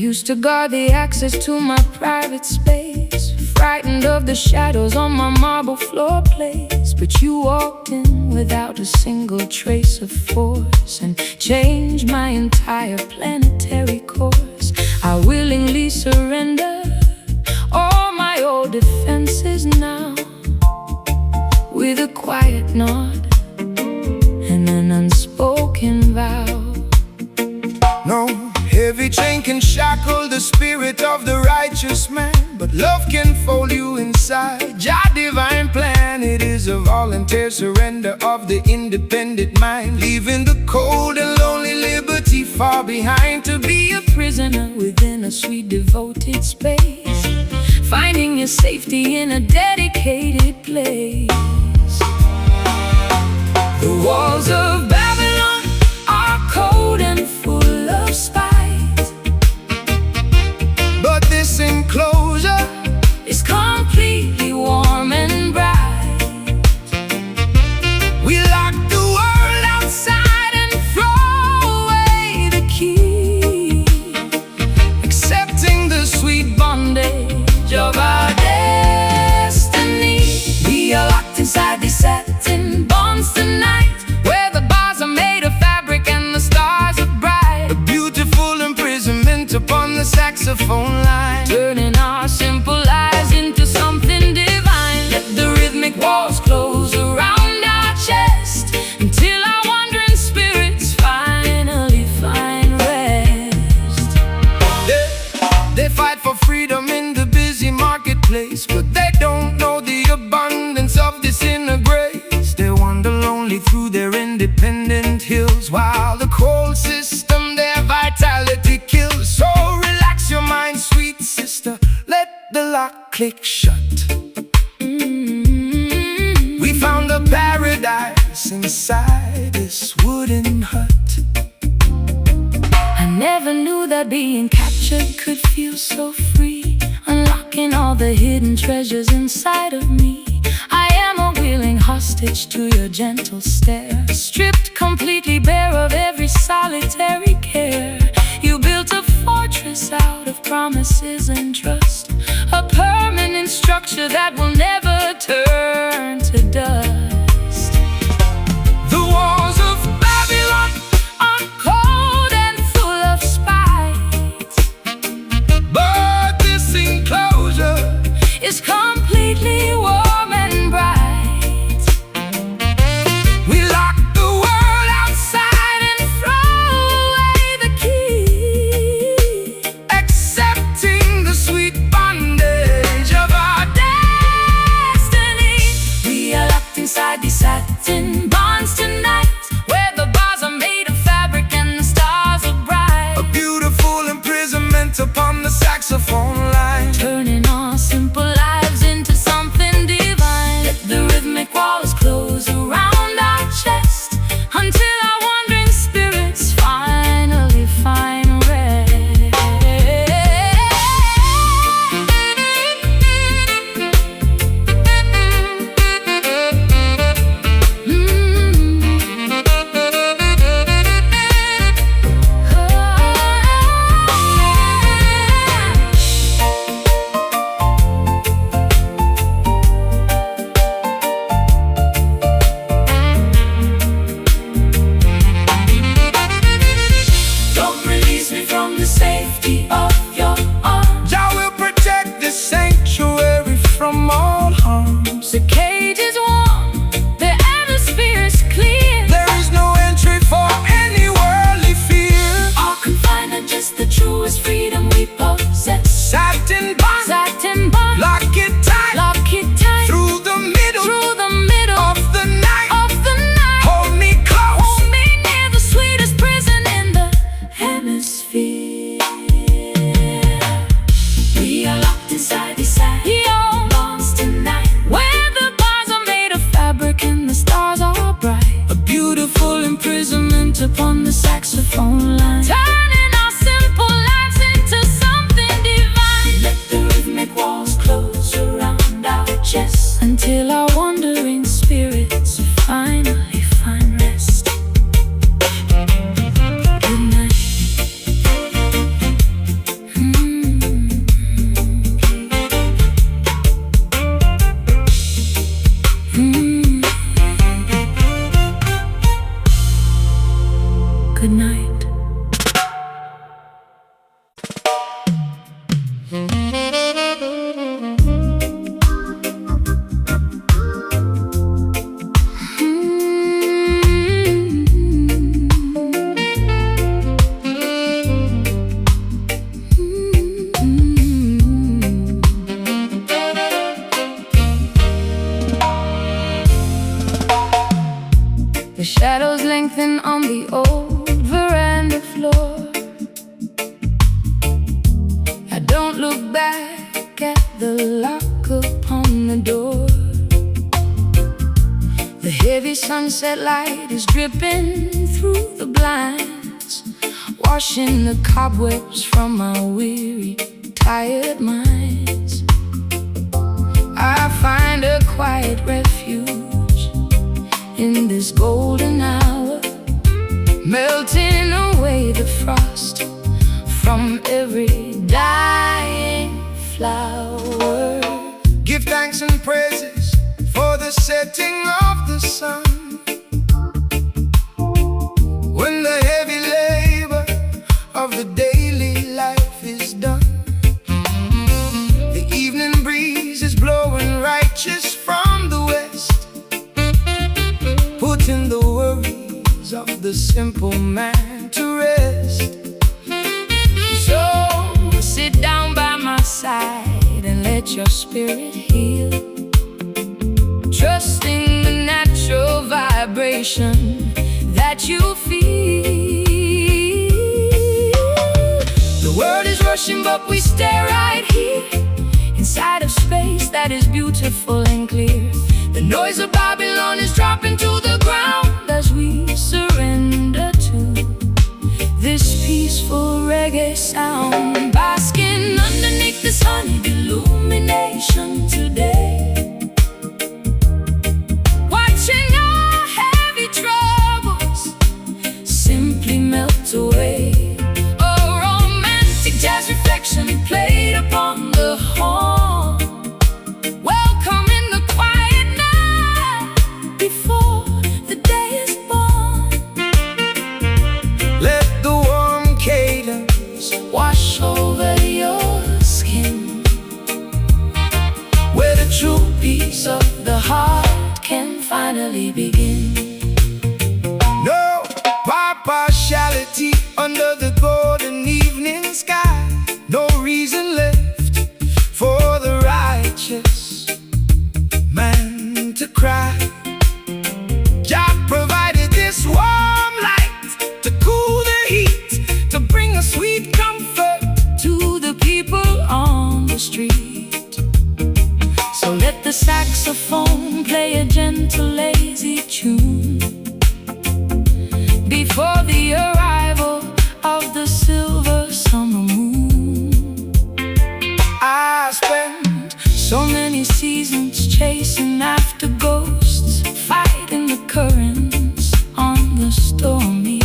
used to guard the access to my private space, frightened of the shadows on my marble floor place. But you walked in without a single trace of force and changed my entire planetary course. I willingly surrender all my old defenses now, with a quiet nod and an unspoken vow. No heavy chain can shackle the spirit of the righteous man, but love can fold you inside Jah divine plan. It is a voluntary surrender of the independent mind, leaving the cold and lonely liberty far behind, to be a prisoner within a sweet devoted space, finding your safety in a dedicated place. The walls of Babylon are cold and full of spite, but this enclosure is completely warm and bright. We lock the world outside and throw away the key, accepting the sweet bondage of our destiny. We are locked inside these satin bonds tonight, where the bars are made of fabric and the stars are bright. A beautiful imprisonment upon the saxophone line, turning our simple lives into something divine. Let the rhythmic walls close around our chest until our wandering spirits finally find rest. They fight for freedom in the busy marketplace, but they don't know the abundance of this inner grace. They wander lonely through their independent hills, while the cold system their vitality kills. So relax your mind, sweet sister, let the lock click shut. We found a paradise inside this wooden hut. I never knew that being captured could feel so free, unlocking all the hidden treasures inside of me. I am a willing hostage to your gentle stare, stripped completely bare of every solitary care. You built a fortress out of promises and trust, a permanent structure that will never turn to dust. The walls of Babylon are cold and full of spite, but this enclosure is completely warm and bright. We lock the world outside and throw away the key, accepting the sweet bondage of our destiny. We are locked inside these satin bonds tonight, where the bars are made of fabric and the stars are bright. A beautiful imprisonment upon the saxophone line, turning our simple lives into something divine. Let the rhythmic walls close around our chest until our wandering spirits finally find rest. Don't release me from the safety of your arms. Jah will protect this sanctuary from all harms. The cage is warm, the atmosphere is clear. There is no entry for any worldly fear. Our confinement, just the truest freedom we possess. Satin bond, satin bond, lock it tight, lock it tight. Through the middle of the night, of the night. Hold me close, hold me near, the sweetest prison in the hemisphere. the old veranda floor. I don't look back at the lock upon the door. The heavy sunset light is dripping through the blinds, washing the cobwebs from my weary, tired minds. I find a quiet refuge in this golden hour, melting away the frost from every dying flower. Give thanks and praises for the setting of the sun, when the heavy labor of the daily life is done. The evening breeze is blowing righteous from the west, putting the worries of the simple man to rest. So sit down by my side and let your spirit heal, trusting the natural vibration that you feel. The world is rushing, but we stay right here, inside of space that is beautiful and clear. The noise of Babylon is dropping to the ground as we surrender to this peaceful reggae sound, basking underneath this honeyed illumination today, watching our heavy troubles simply melt away. A romantic jazz reflection played upon the horn, welcoming the quiet night before the day is born. Let the warm cadence Wash over your skin, where the true peace of the heart can finally begin. no partiality under the golden evening sky. No reason left for the righteous man to cry. Jah provided this warm light to cool the heat, to bring a sweet comfort To the people on the street, so let the saxophone play a gentle, lazy tune before the arrival of the silver summer moon. I spent. So many seasons chasing after ghosts, fighting the currents on the stormy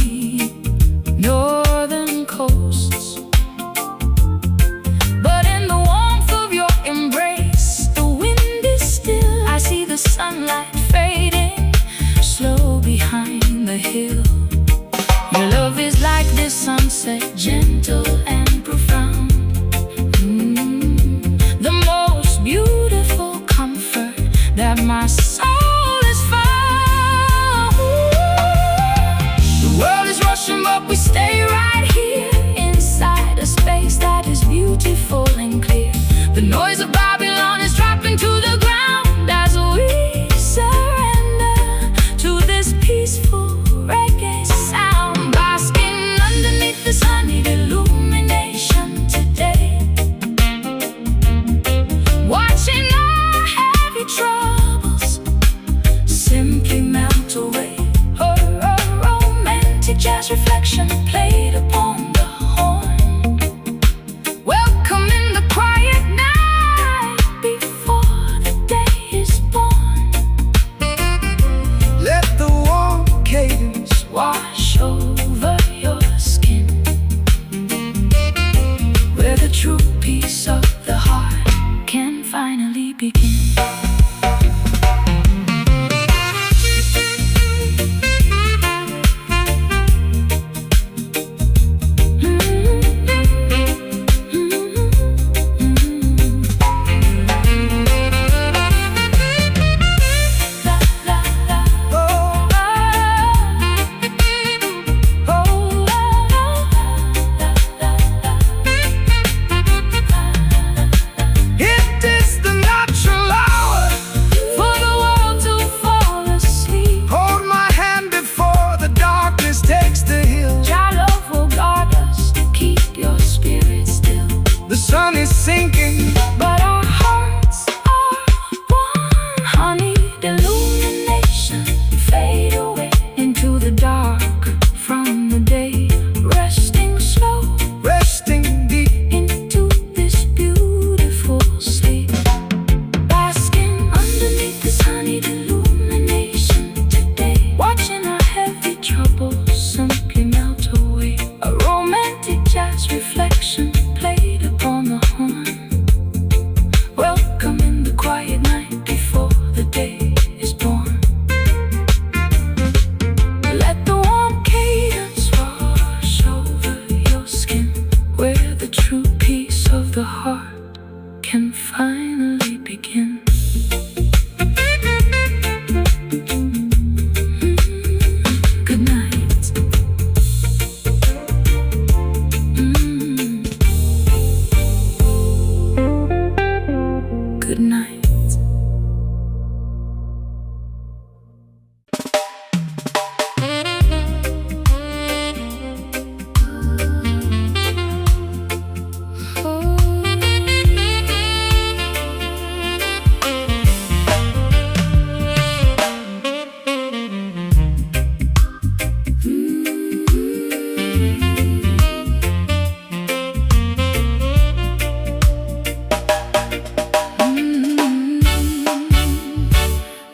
northern coasts. But in the warmth of your embrace, the wind is still. I see the sunlight fading slow behind the hill. Your love is like this sunset, gentle and profound. The most beautiful comfort that my soul has found. The world is rushing, but we stay right here, inside a space that is beautiful and clear. The noise of Babylon is dropping to the ground as we surrender to this peaceful reggae sound, basking underneath this honeyed illumination today, watching our heavy troubles simply melt away. A romantic jazz reflection played upon the horn, welcoming the quiet night before the day is born. Let the warm cadence Wash over your skin, where the true peace of the heart can finally begin. It is the natural God's reflection played upon the horn, welcoming the quiet night before the day is born. Let the warm cadence wash over your skin, where the true peace of the heart can finally begin. Good night. Good night.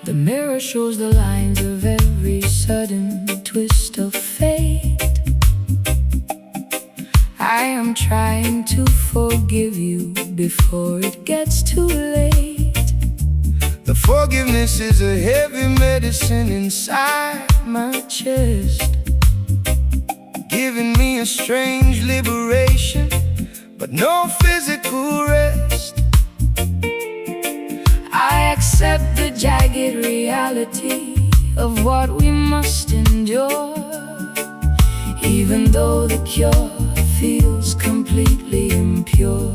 The mirror shows the lines of every sudden twist of fate. I am trying to forgive you before it gets too late. The forgiveness is a heavy medicine inside My chest, giving me a strange liberation, but no physical rest. I accept the jagged reality of what we must endure, even though the cure feels completely impure.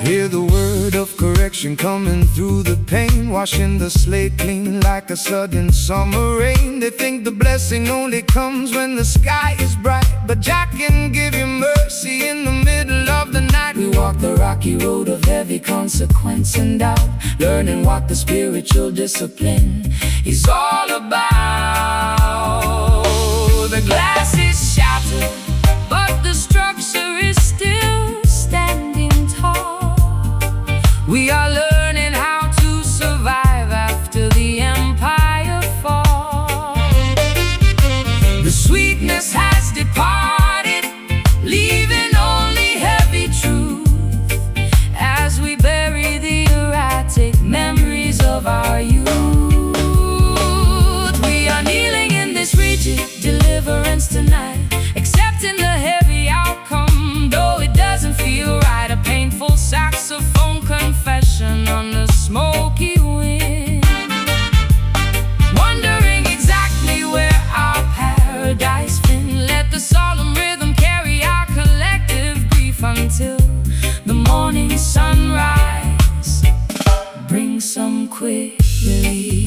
Hear the word of correction coming through the pain, washing the slate clean like a sudden summer rain. They think the blessing only comes when the sky is bright, but Jah can give you mercy in the middle of the night. We walk the rocky road of heavy consequence and doubt, learning what the spiritual discipline is all about. The glass is shattered, but the structure is still standing tall. We are learning how to survive after the empire falls. The sweetness has departed, leaving only heavy truth as we bury the erratic memories of our youth. We are kneeling in this rigid deliverance tonight, accepting the heavy outcome, though it doesn't feel right. A painful saxophone confession on the smoky wind, wondering exactly where our paradise been. Let the solemn rhythm carry our collective grief until the morning sunrise. Bring some quick relief.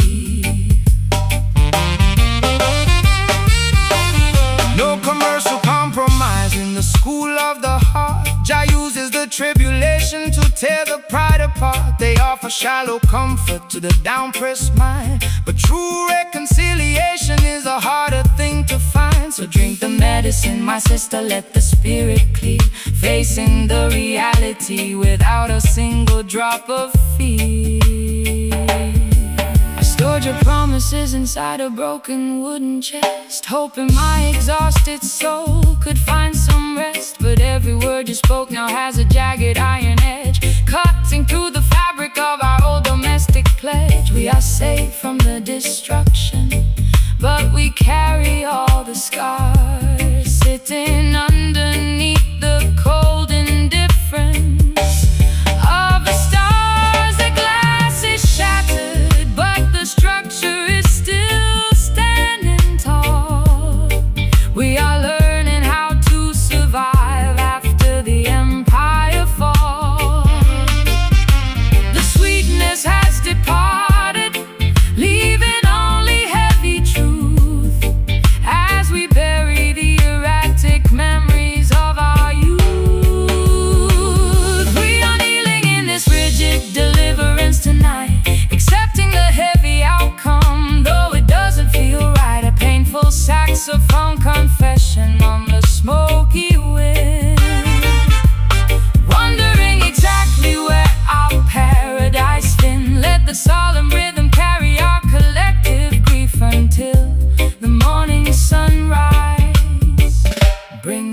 No commercial compromise in the school of the heart. Jah uses the tribulation to tear the pride apart. They offer shallow comfort to the down-pressed mind, but true reconciliation is a harder thing to find. So drink the medicine, my sister, let the spirit clear, facing the reality without a single drop of fear. I stored your promises inside a broken wooden chest, hoping my exhausted soul could find some rest. But every word you spoke now has a jagged iron edge, cutting through the fabric of our old domestic pledge. We are safe from the destruction, but we carry all the scars, sitting underneath the cold indifference of the stars. The glass is shattered, but the structure is still standing tall. We are learning how to survive after the empire falls. The sweetness has departed, leaving only heavy truth as we bury the erratic memories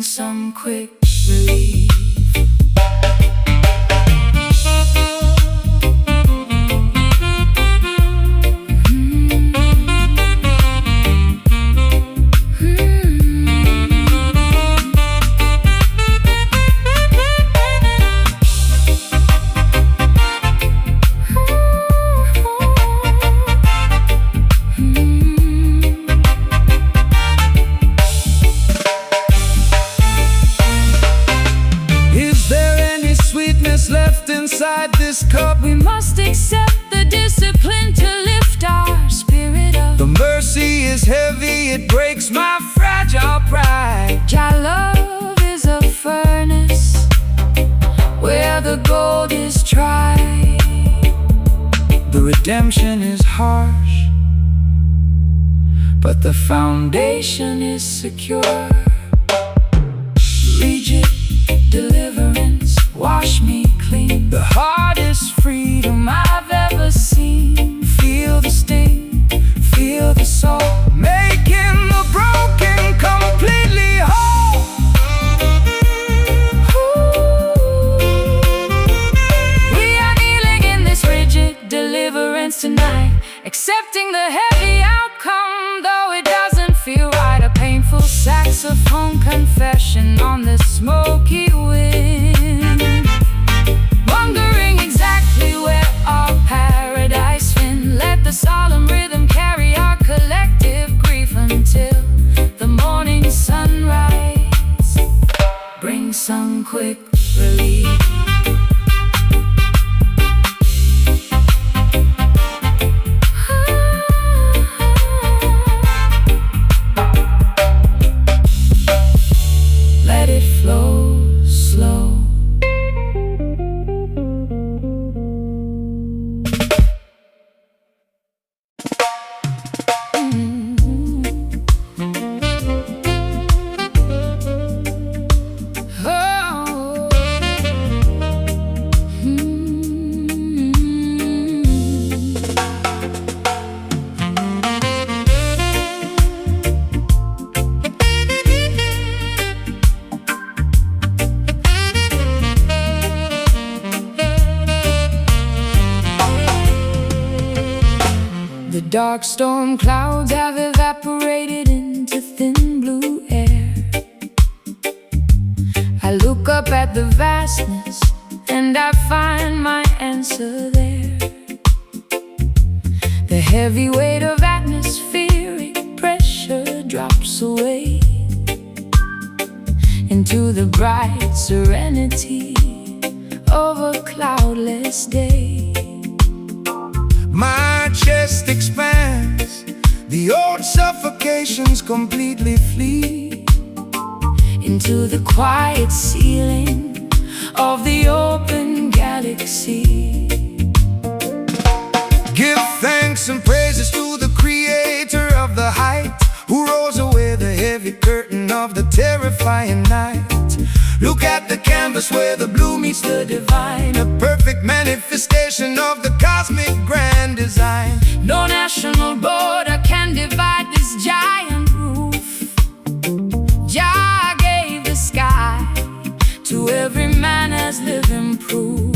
bring some quick relief. Left inside this cup, we must accept the discipline to lift our spirit up. The mercy is heavy, it breaks my fragile pride. Jah love is a furnace where the gold is tried. The redemption is harsh, but the foundation is secure. Rigid deliverance, wash me clean. The hardest freedom I've ever seen. Feel the sting, feel the soul, making the broken completely whole. We are kneeling in this rigid deliverance tonight, accepting the heavy outcome, though it doesn't feel right. A painful saxophone confession on this smoky wind, wondering exactly where our paradise been. Let the solemn rhythm carry our collective grief until the morning sunrise. Bring some quick relief. Let it flow slow. The dark storm clouds have evaporated into thin blue air. I look up at the vastness and I find my answer there. The heavy weight of atmospheric pressure drops away into the bright serenity of a cloudless day. My chest expands, the old suffocations completely flee into the quiet ceiling of the open galaxy. Give thanks and praises to the creator of the height, who rolls away the heavy curtain of the terrifying night. Look at the canvas where the blue meets the divine, a perfect manifestation of the cosmic grand design. No national border can divide this giant roof. Jah gave the sky to every man as living proof.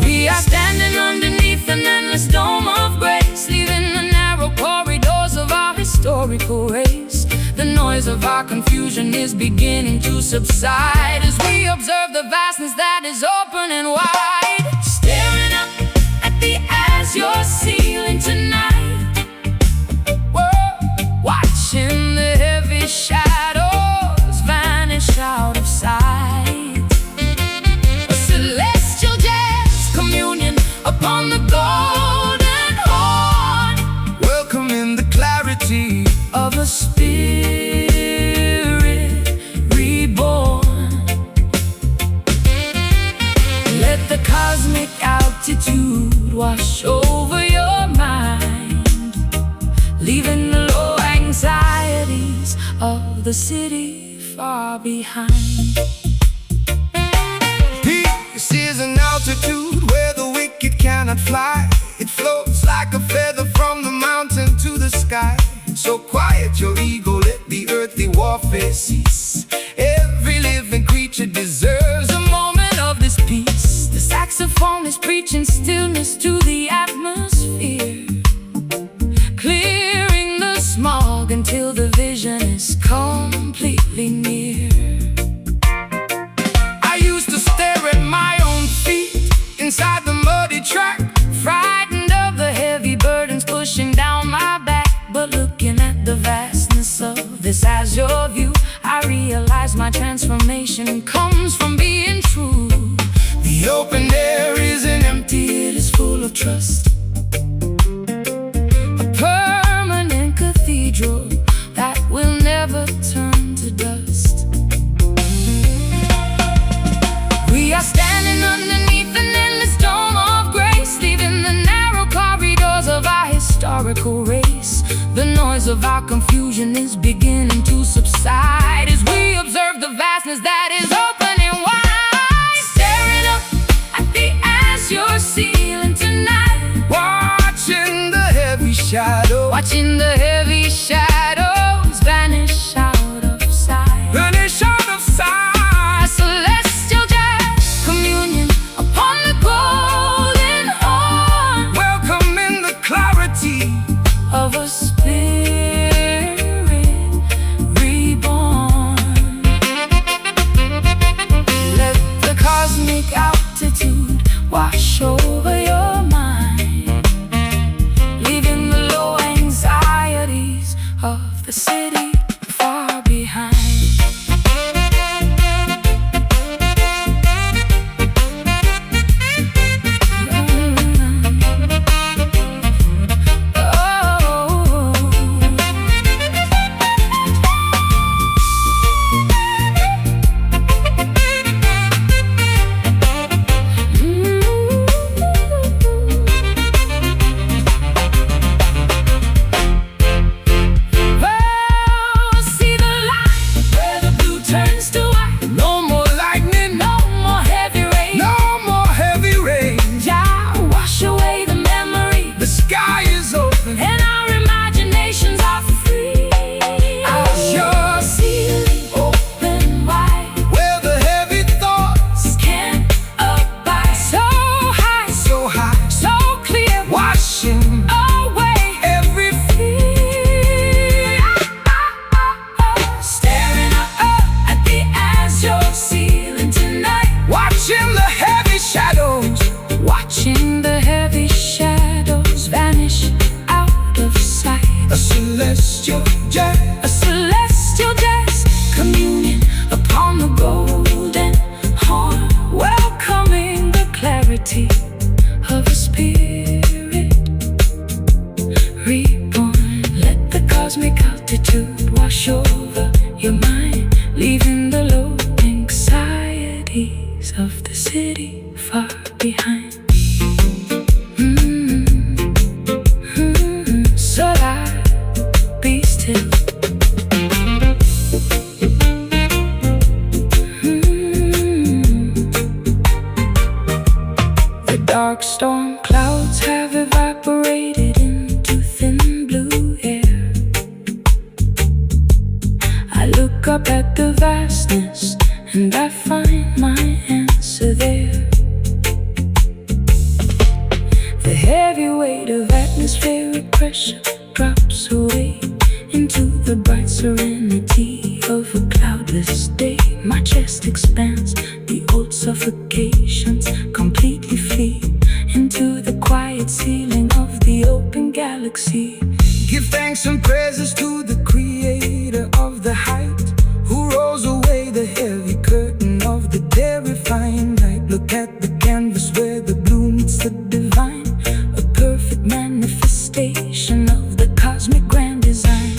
We are standing underneath an endless dome of grace, leaving the narrow corridors of our historical race. The noise of our confusion is beginning to subside as we observe the vastness that is open and wide. Staring up at the azure ceiling tonight, we're watching the heavy shadows vanish out of sight. A celestial jazz communion upon the golden horn, welcoming the clarity of a spirit reborn. Let the cosmic altitude wash over your mind, leaving the low anxieties of the city far behind. Peace is an altitude where the wicked cannot fly. It floats like a feather from the mountain to the sky. So quiet your ego, let the earth atmosphere cease. Every living creature deserves a moment of this peace. The saxophone is preaching stillness to the atmosphere, clearing the smog until the vision is completely near. I used to stare at my own feet inside the muddy track, Frightened of the heavy burdens pushing down my back. But looking at the vastness of this azure view, I realize my transformation comes from being true. the open air isn't empty, It is full of trust, a permanent cathedral that will never turn to dust. We are standing underneath an endless dome of grace, leaving the narrow corridors of our historical race. The noise of our confusion is beginning to subside as we observe the vastness that is opening wide. Staring up at the azure ceiling tonight, watching the heavy shadow watching the heavy shadows vanish out of sight. vanish out of A sight. celestial jazz communion upon the golden horn Welcoming the clarity of a spirit reborn. Let the cosmic altitude wash over your mind, leaving the low anxieties of the city far behind. See the light where the blue turns to white. No more lightning, No more heavy rain. no more heavy rain. Jah wash away the memory, The sky is open, and our imaginations are free. As your ceiling open wide, where the heavy thoughts can't abide. So high, so high, so clear, washing away every fear. Staring up at the azure ceiling tonight, watching the heavy shadows watching the heavy shadows vanish out of sight. a celestial jazz. A celestial jazz communion upon the golden horn, welcoming the clarity of a spirit reborn. Let the cosmic altitude wash over your mind, leaving the low anxieties of the city far behind. So that be still. The dark storm clouds have evaporated into thin blue air. I look up at the vastness and I find my answer there. The heavy weight of atmospheric pressure drops away into the bright serenity of a cloudless day. My chest expands, the old suffocations completely flee into the quiet ceiling of the open galaxy. Give thanks and praises to the creator of the height, who rolls away the heavy curtain of the terrifying night. Look at the canvas where the blue meets the divine, a perfect manifestation of the cosmic grand design.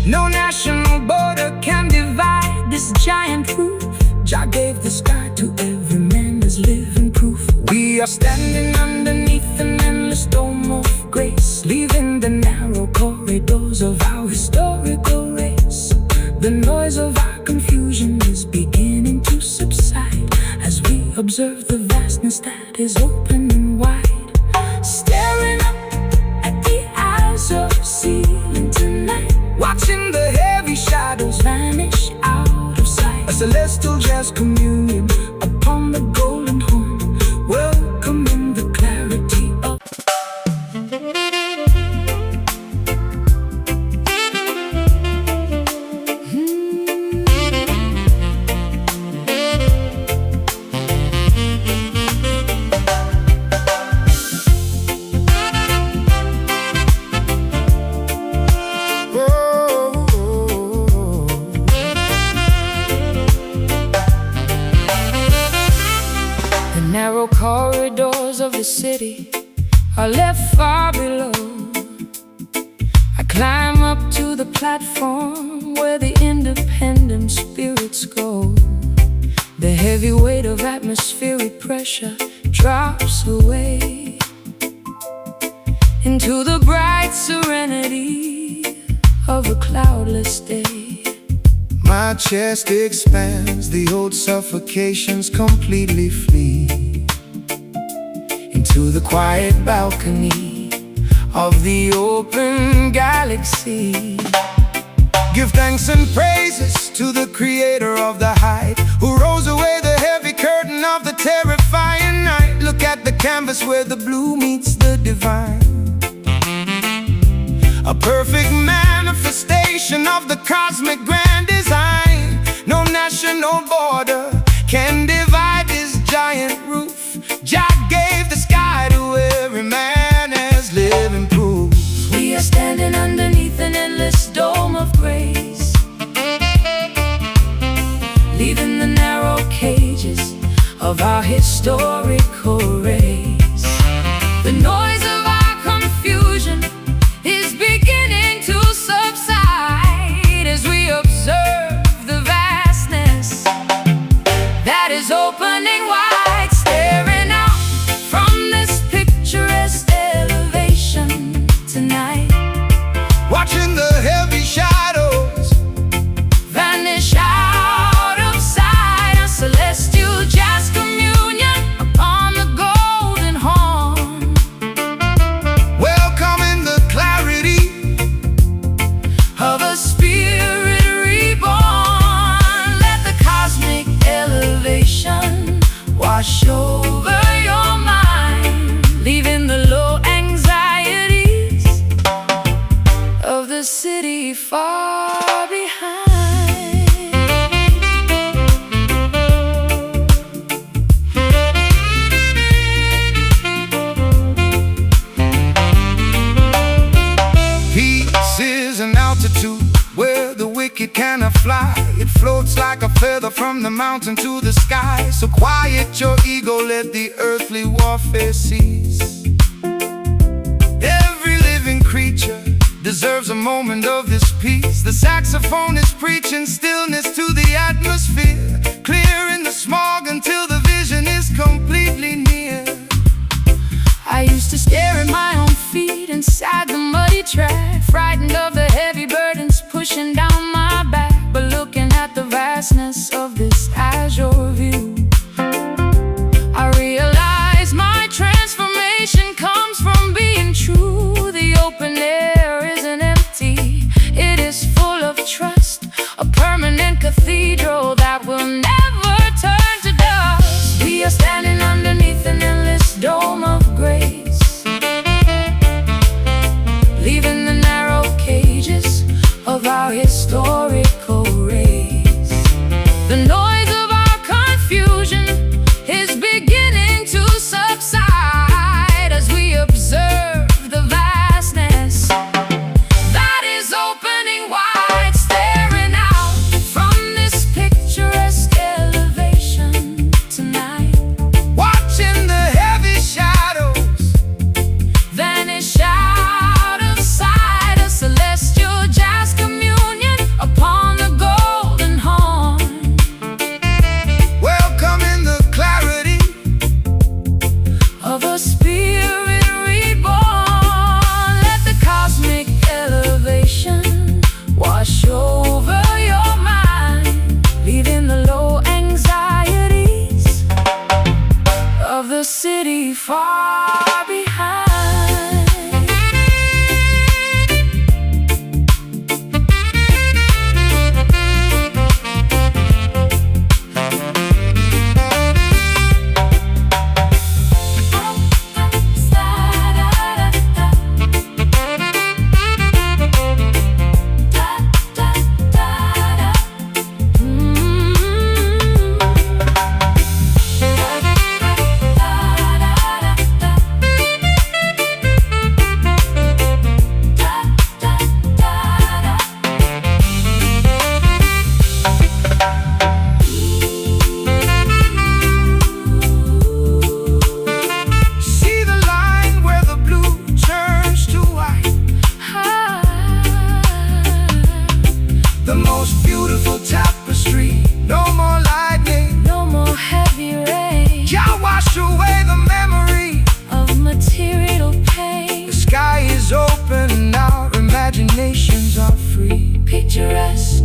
No national border can divide this giant roof. Jah gave the sky to every man as living proof. We are standing underneath an endless dome of grace, leaving the narrow corridors of our historical race. The noise of our confusion is beginning to subside as we observe the vastness that is open and wide. Staring up at the azure ceiling tonight, watching the heavy shadows vanish out celestial jazz communion upon the golden horn, welcoming the clarity of narrow corridors of the city are left far below. I climb up to the platform where the independent spirits go. The heavy weight of atmospheric pressure drops away into the bright serenity of a cloudless day. my chest expands, the old suffocations completely flee into the quiet balcony of the open galaxy. Give thanks and praises to the creator of the height, who rolls away the heavy curtain of the terrifying night. Look at the canvas where the blue meets the divine, a perfect manifestation of the cosmic grand design. No national border can divide this giant roof. Jah gave the sky to every man as living proof. We are standing underneath an endless dome of grace, leaving the narrow cages of our historical race. The noise of our confusion is beginning to subside as we observe the vastness that is opening wide, staring out from this picturesque elevation tonight, Watching the heavy shadows vanish out of sight. A celestial jazz communion upon the golden horn, welcoming the clarity of a spirit reborn. Let the cosmic elevation wash over your mind, leaving the low anxieties of the city far behind. Peace is an altitude where the wicked cannot fly. It floats like a feather from the mountain to the sky. So quiet your ego, let the earthly warfare cease. Every living creature deserves a moment of this peace. The saxophone is preaching stillness to the atmosphere, clearing the smog until the vision is completely near. I used to stare at my own feet inside the muddy track, frightened of the heavy burdens pushing down my back. But looking at the vastness of this azure view, I realize my transformation comes from being true. The open air isn't empty, it is full of trust, a permanent cathedral that will never turn to dust. We are standing underneath an endless dome of grace, leaving the narrow cages of our historical race. The noise of our confusion is beginning to subside as we observe the vastness that is opening wide, staring out from beautiful tapestry. No more lightning, no more heavy rain. Jah wash away the memory of material pain. The sky is open and our imaginations are free. Picturesque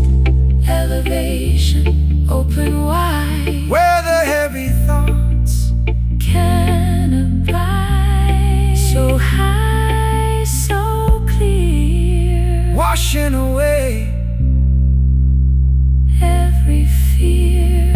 elevation, open wide, Where the heavy thoughts can abide. So high, so clear, washing away every fear.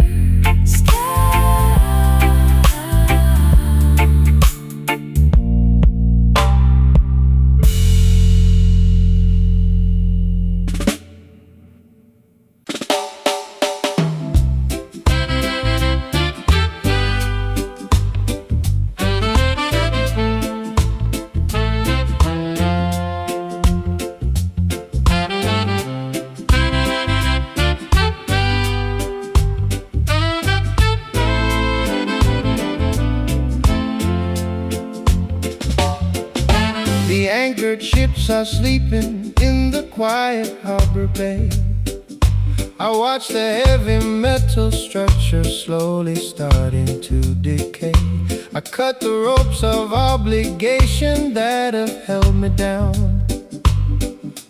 The anchored ships are sleeping in the quiet harbor bay. I watch the heavy metal structure slowly starting to decay. I cut the ropes of obligation that have held me down,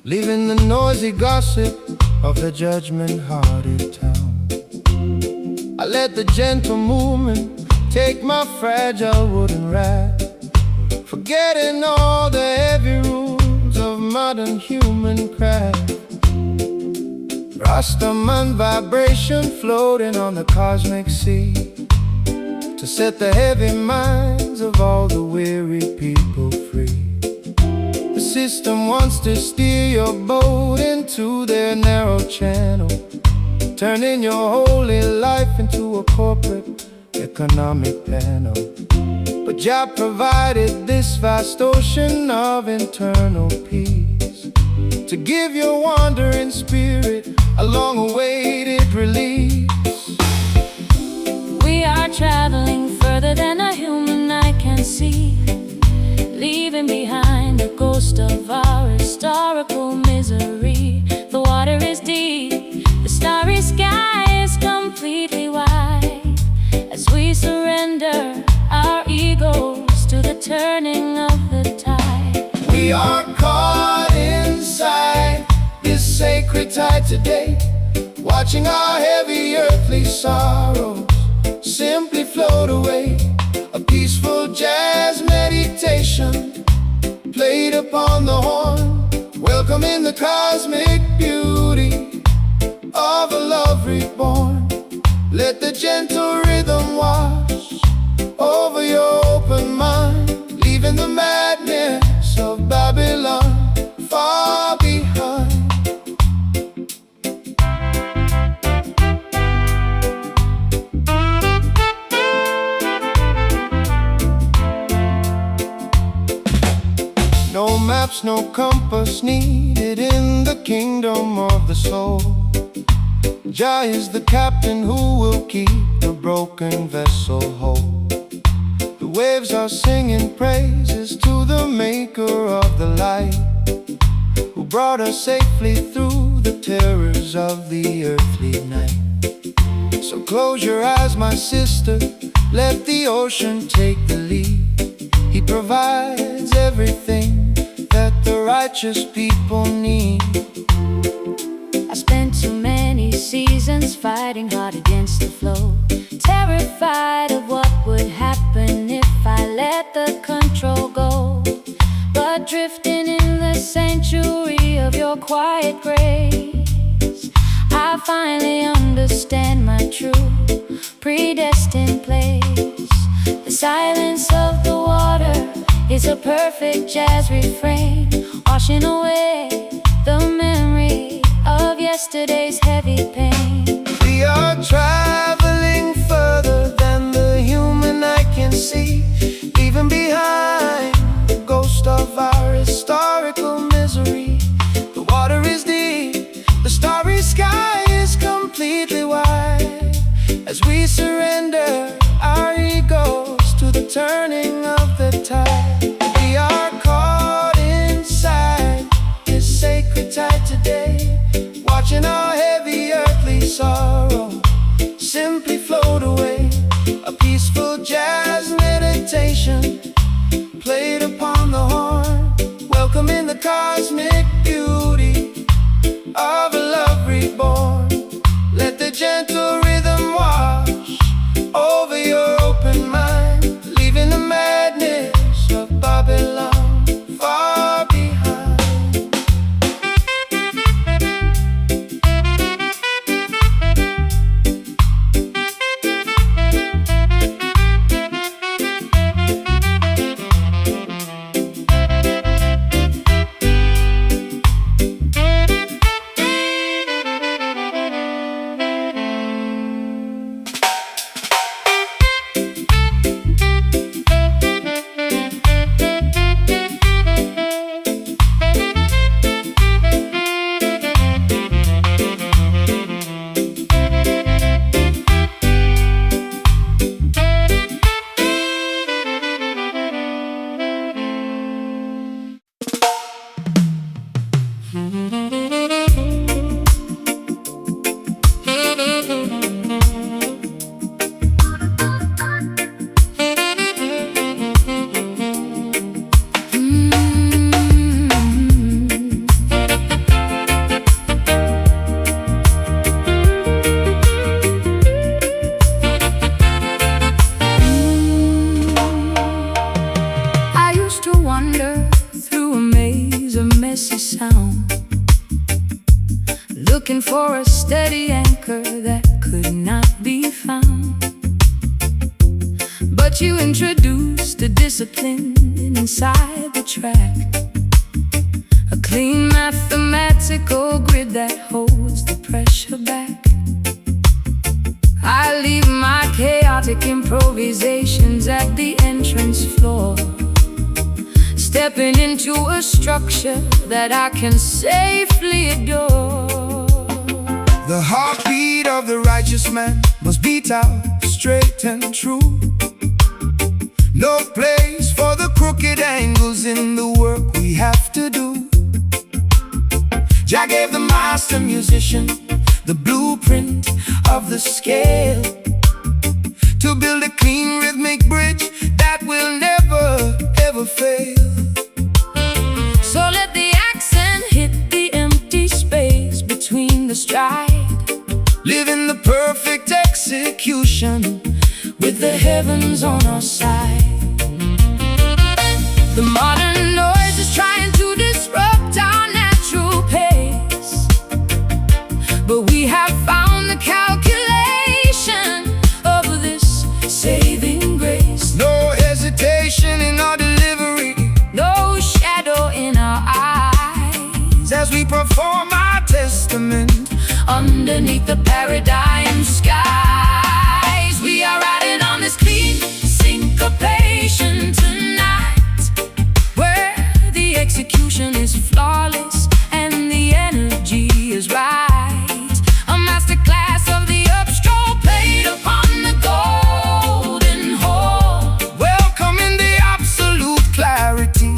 leaving the noisy gossip of the judgment-hearted town. I let the gentle movement take my fragile wooden raft, forgetting all the heavy rules of modern human craft. Rastaman vibration floating on the cosmic sea, to set the heavy minds of all the weary people free. The system wants to steer your boat into their narrow channel, turning your holy life into a corporate economic panel. But Jah provided this vast ocean of internal peace, to give your wandering spirit a long-awaited release. We are traveling further than a human eye can see, leaving behind the ghost of our historical misery. The water is deep, the starry sky is completely wide, as we surrender our egos to the turning of the tide. We are caught inside this sacred tide today, watching our heavy earthly sorrows simply float away. A peaceful jazz meditation played upon the horn, welcoming the cosmic beauty of a love reborn. Let the gentle rhythm wash over your open mind, leaving the madness of Babylon far behind. No maps, no compass needed in the kingdom of the soul. Jah is the captain who will keep the broken vessel whole. The waves are singing praises to the maker of the light, who brought us safely through the terrors of the earthly night. So close your eyes, my sister, let the ocean take the lead. He provides everything that the righteous people need. I spent too many seasons fighting hard against the flow, terrified of what would happen if I let the control go. But drifting in the sanctuary of your quiet grace, I finally understand my true predestined place. The silence of the water is a perfect jazz refrain, washing away the memory of yesterday's heavy pain. We are traveling further than the human eye can see, leaving behind the ghost of our historical misery. The water is deep, the starry sky is completely wide, as we surrender our egos to the turning of the tide. We are caught inside this sacred tide today, watching our heavy earthly meditation played upon the horn, welcoming the cosmic beauty of a love reborn. Let the gentle rhythm wash over your open mind, leaving the madness of Babylon far behind. Looking for a steady anchor that could not be found. But you introduced a discipline inside the track, a clean mathematical grid that holds the pressure back. I leave my chaotic improvisations at the entrance floor, stepping into a structure that I can safely adore. The heartbeat of the righteous man must beat out straight and true. No place for the crooked angles in the work we have to do. Jah gave the master musician the blueprint of the scale to build a clean rhythmic bridge that will never ever fail. So let the accent hit the empty space between the stride, living the perfect execution with the heavens on our side. The modern noise is trying to disrupt our natural pace, but we have found the calculation of this saving grace. No hesitation in our delivery, no shadow in our eyes, as we perform our testament underneath the paradigm skies. We are riding on this clean syncopation tonight, where the execution is flawless and the energy is right. A masterclass of the upstroke played upon the golden horn, welcoming the absolute clarity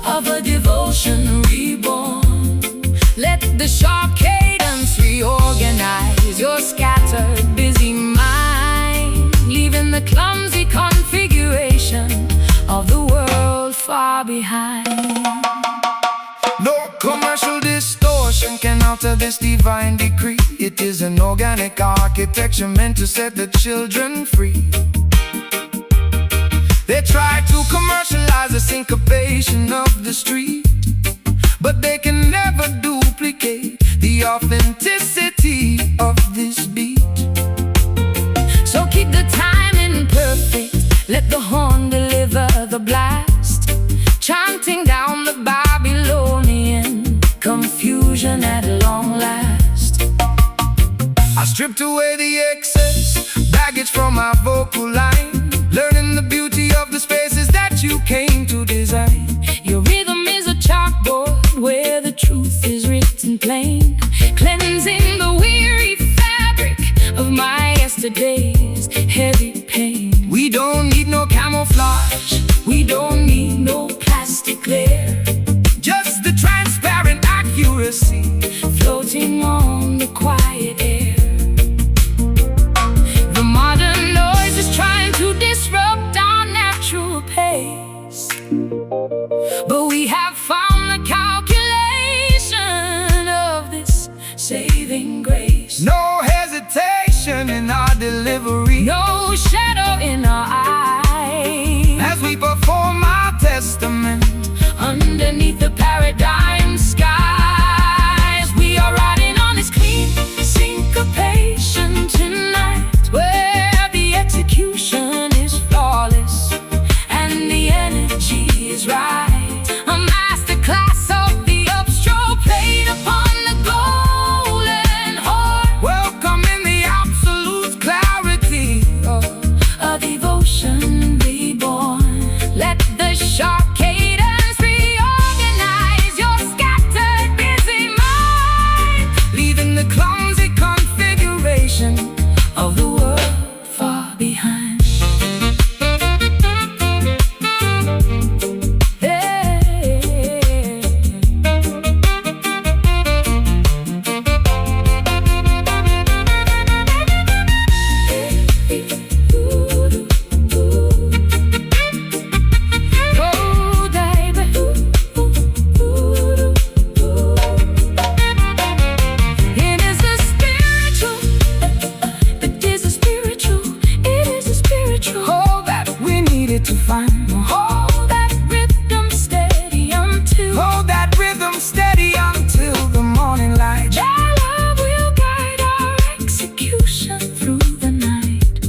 of a devotion reborn. Let the sharp cadence reorganize your scattered, busy mind, leaving the clumsy configuration of the world far behind. No commercial distortion can alter this divine decree. It is an organic architecture meant to set the children free. They try to commercialize the syncopation of the street, but they can never duplicate the authenticity of this beat. So keep the timing perfect, let the horn deliver the blast, chanting down the Babylonian confusion at long last. I stripped away the excess baggage from my vocal line, learning the beauty of the spaces that you came to design. Your rhythm is a chalkboard where the truth is written plain, cleansing the weary fabric of my yesterday's heavy pain. We don't need no camouflage, we don't need no plastic glare, just the transparent accuracy floating on the quiet air. The modern noise is trying to disrupt our natural no shadow in our eyes. As we perform our testament Underneath the paradigm skies, we are riding on this clean syncopation tonight, where the execution is flawless and the energy is right. A masterclass of the upstroke played upon the golden horn, welcoming the absolute clarity of a devotion reborn. Let the sharp cadence reorganize your scattered busy mind, leaving the clumsy configuration of the world far behind. to find. Hold that rhythm steady until the morning light. That love will guide our execution through the night.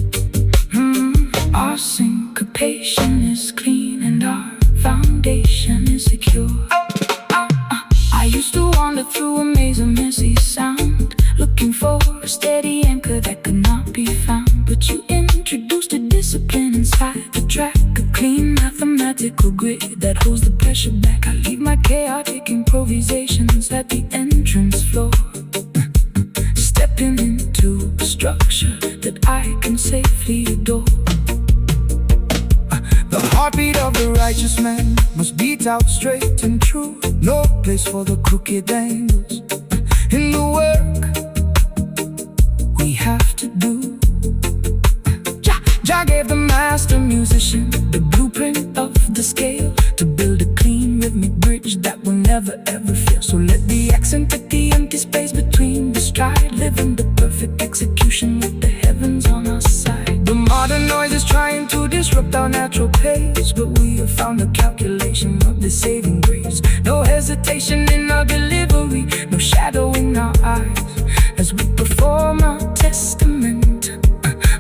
Our syncopation is clean and our foundation is secure. I used to wander through a maze of messy sound, looking for a steady anchor that could not be found. But you introduced a discipline inside the track, a clean mathematical grid that holds the pressure back. I leave my chaotic improvisations at the entrance floor, stepping into a structure that I can safely adore. The heartbeat of the righteous man must beat out straight and true. No place for the crooked angles in the work we have to do. Jah gave the master musician the blueprint of the scale to build a clean rhythmic bridge that will never ever fail. So let the accent at the empty space between the stride, live in the perfect execution with the heavens on our side. The modern noise is trying to disrupt our natural pace, but we have found a calculation of the saving grace. No hesitation in our delivery, no shadow in our eyes, as we perform our testament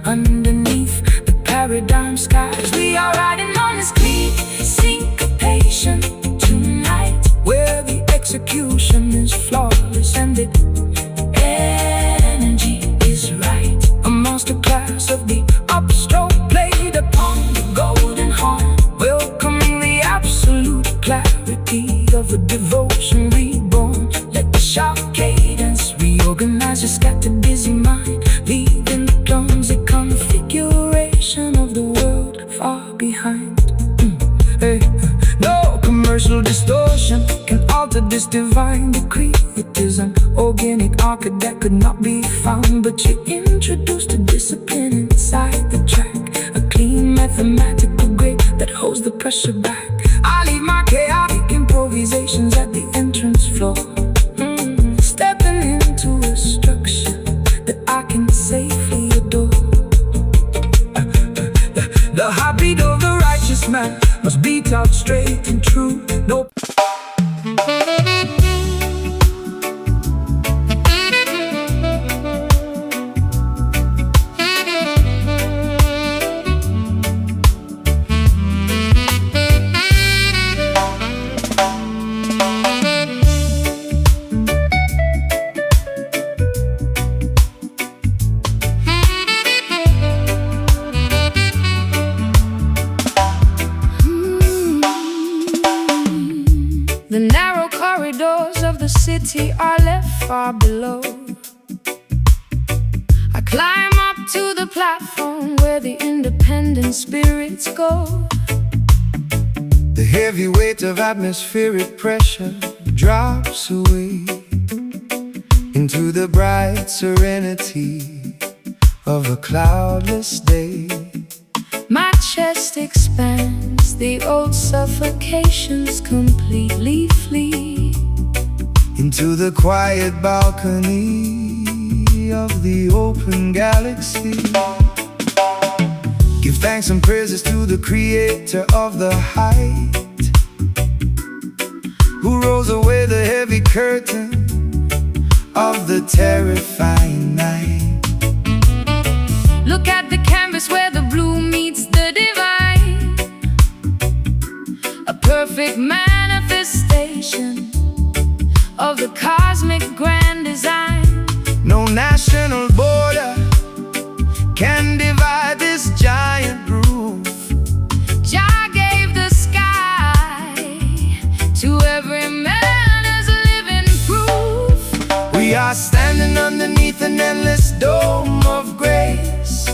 underneath the paradigm skies. We are riding on this clean syncopation tonight, where the execution is flawless and the energy is right. A masterclass of the upstroke played upon the golden horn, welcoming the absolute clarity of a devotion reborn. Let the sharp cadence reorganize your scattered busy mind, leaving the clumsy configuration of the world far behind. Hey, no commercial distortion can alter this divine decree. It is an organic arc that could not be found, but you introduced a discipline inside the track, a clean mathematical grid that holds the pressure back. I leave my chaotic improvisations at the entrance floor, stepping into a structure that I can safely adore. The heartbeat of the righteous man must beat out straight and true. No. The narrow corridors of the city are left far below. I climb up to the platform where the independent spirits go. The heavy weight of atmospheric pressure drops away into the bright serenity of a cloudless day. My chest expands, the old suffocations completely flee into the quiet balcony of the open galaxy. thanks and praises to the creator of the height, who rolls away the heavy curtain of the terrifying night. Look at the canvas where the blue meets the divine, a perfect manifestation of the cosmic grand design. No national border can divide this giant roof. Jah gave the sky to every man as a living proof. We are standing underneath an endless dome of grace,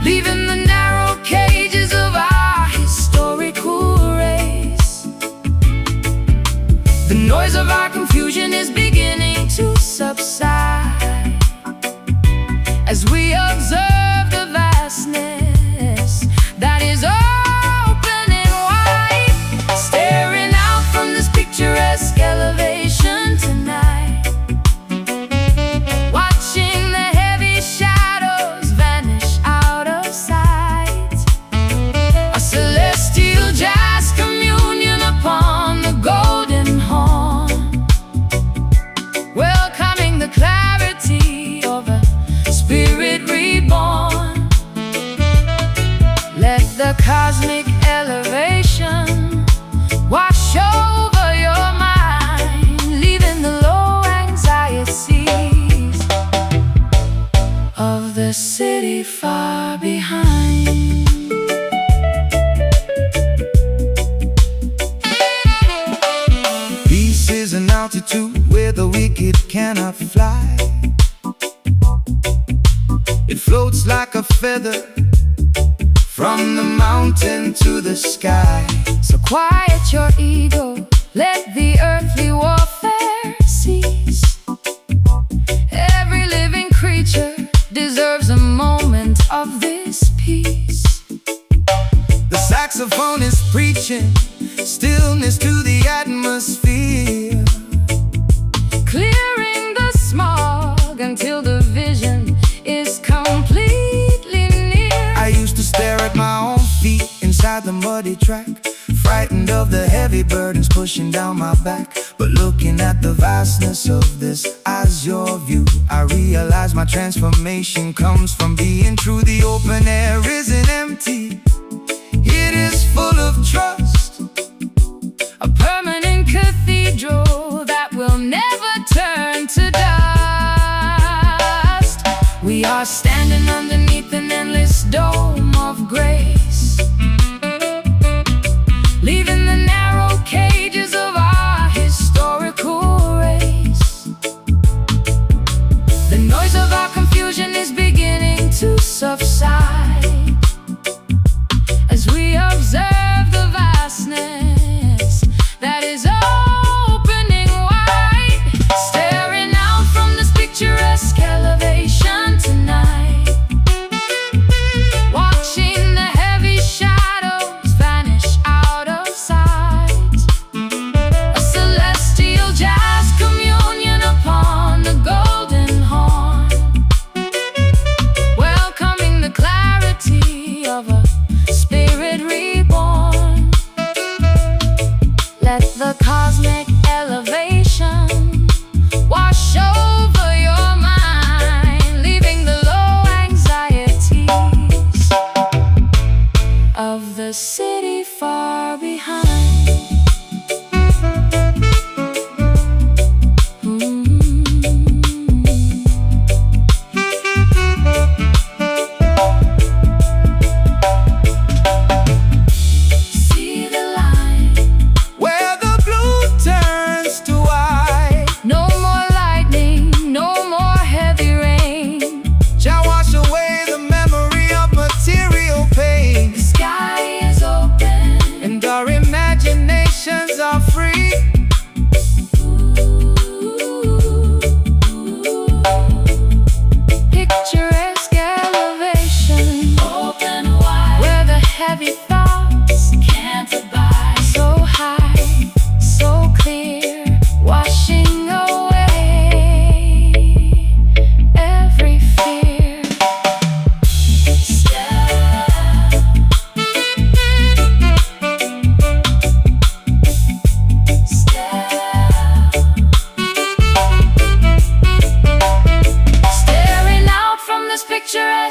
leaving the narrow cages of our historical race. The noise of our confusion is beginning to subside as we observe the vastness that is open and wide, staring out from this picturesque elevation tonight, watching the heavy shadows vanish out of sight. A celestial jazz communion upon the golden horn, welcoming the clarity of a spirit reborn. Let the cosmic elevation wash over your mind, leaving the low anxieties of the city far behind. Peace is an altitude where the wicked cannot fly. It floats like a feather from the mountain to the sky. So quiet your ego, let the earthly warfare cease. Every living creature deserves a moment of this peace. The saxophone is preaching stillness to the atmosphere, Clearing the smog until the vision is completely near. I used to stare at my own feet inside the muddy track, frightened of the heavy burdens pushing down my back. But looking at the vastness of this as your view, I realize my transformation comes from being true. The open air isn't empty, it is full of trust, A permanent cathedral that will never turn to dust. We are standing underneath an endless dome of grace, leaving the narrow cages of our historical race. The noise of our confusion is beginning to subside as we observe the vastness that is opening wide, staring out from this picturesque elevation tonight, watching the heavy shadows vanish out of sight. A celestial jazz communion upon the golden horn, welcoming the clarity of a spirit reborn. Let the cosmic elevation wash over your mind.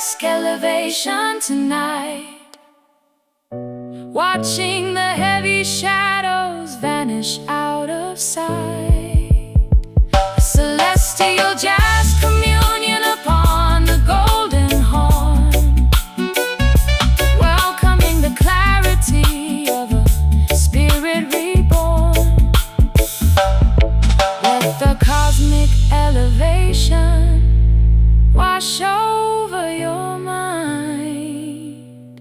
ask elevation tonight, watching the heavy shadows vanish out of sight. A celestial jazz communion upon the golden horn, welcoming the clarity of a spirit reborn. Let the cosmic elevation wash over your mind,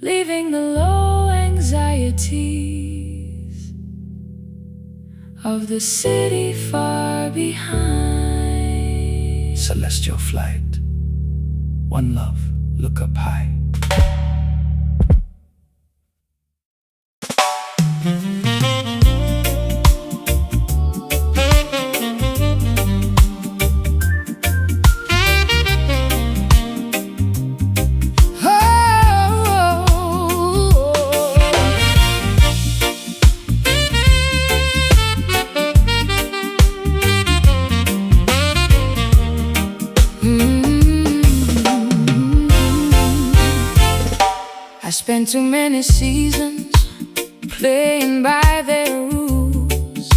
leaving the low anxieties of the city far behind. Celestial flight, one love, look up high. I spent too many seasons playing by their rules,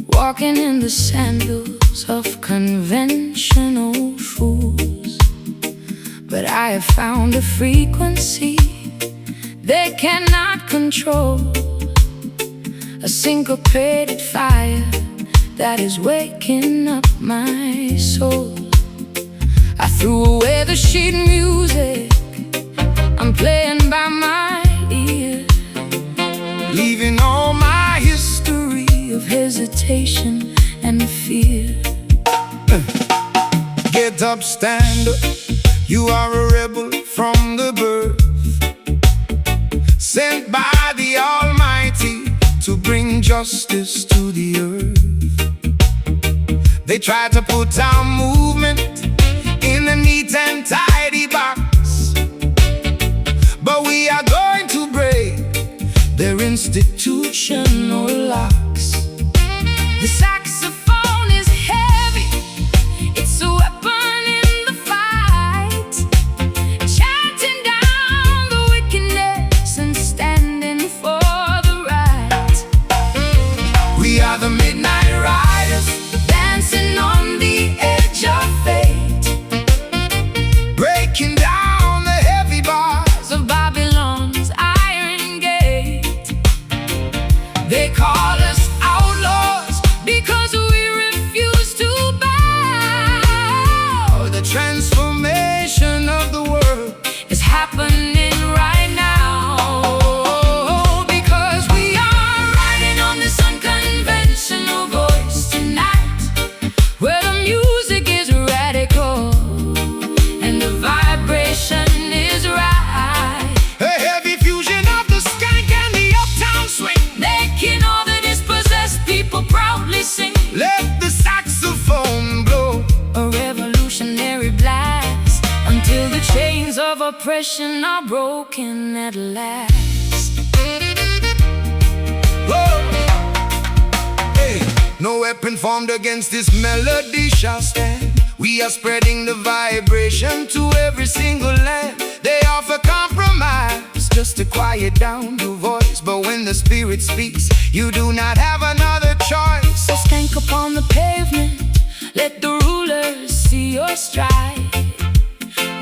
walking in the sandals of conventional fools. But I have found a frequency they cannot control, a syncopated fire that is waking up my soul. I threw away the sheet music, I'm playing by my ear, Leaving all my history of hesitation and fear. Get up, stand up, you are a rebel from the birth, sent by the Almighty to bring justice to the earth. They try to put our movement in a neat and tidy box, but we are going to break their institutional locks. The saxophone is heavy, it's a weapon in the fight, chanting down the wickedness and standing for the right. We are the Midnight Riders, Dancing on the edge of fate, breaking down the heavy bars. of Babylon's iron gate. They call us outlaws because we refuse to bow. The transformation of the world It's happening right now, because we are riding on this unconventional voice tonight, where the music is radical and the vibration is right, a heavy fusion of the skank and the uptown swing. making all the dispossessed people proudly sing. Let the saxophone blow. A revolutionary blast until the chains of oppression are broken at last. Whoa. Hey, no weapon formed against this melody shall stand. We are spreading the vibration to every single land. They offer compromise just to quiet down your voice, but when the spirit speaks, you do not have another choice. So stank upon the pavement, let the rulers see your stride.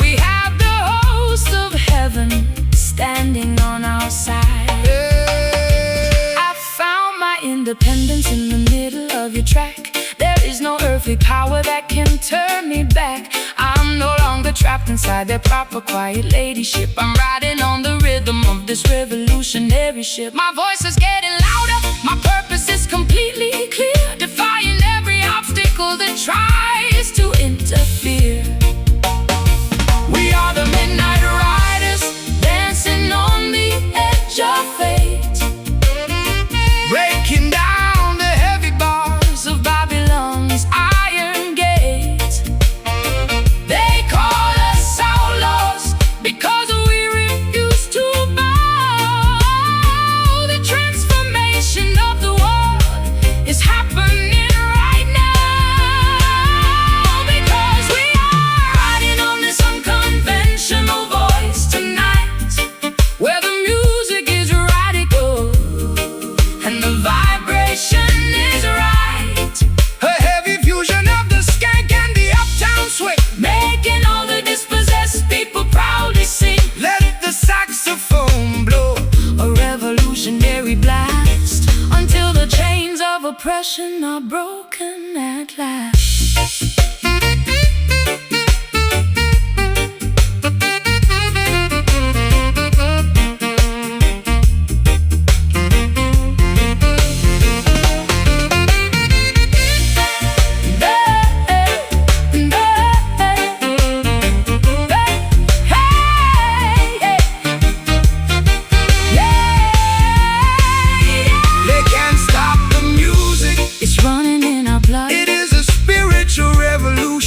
We have the host of heaven standing on our side. Hey. I found my independence in the middle of your track. There is no earthly power that can turn me back. I'm no longer trapped inside their proper quiet ladyship. I'm riding on the rhythm of this revolutionary ship. My voice is getting louder, my purpose is completely clear, defying every obstacle that tries to interfere. We are the Midnight Riders, dancing on the edge of fate, Breaking down the heavy bars. of Babylon's iron gate. They call us outlaws because we refuse to bow. The transformation of the world is happening right now.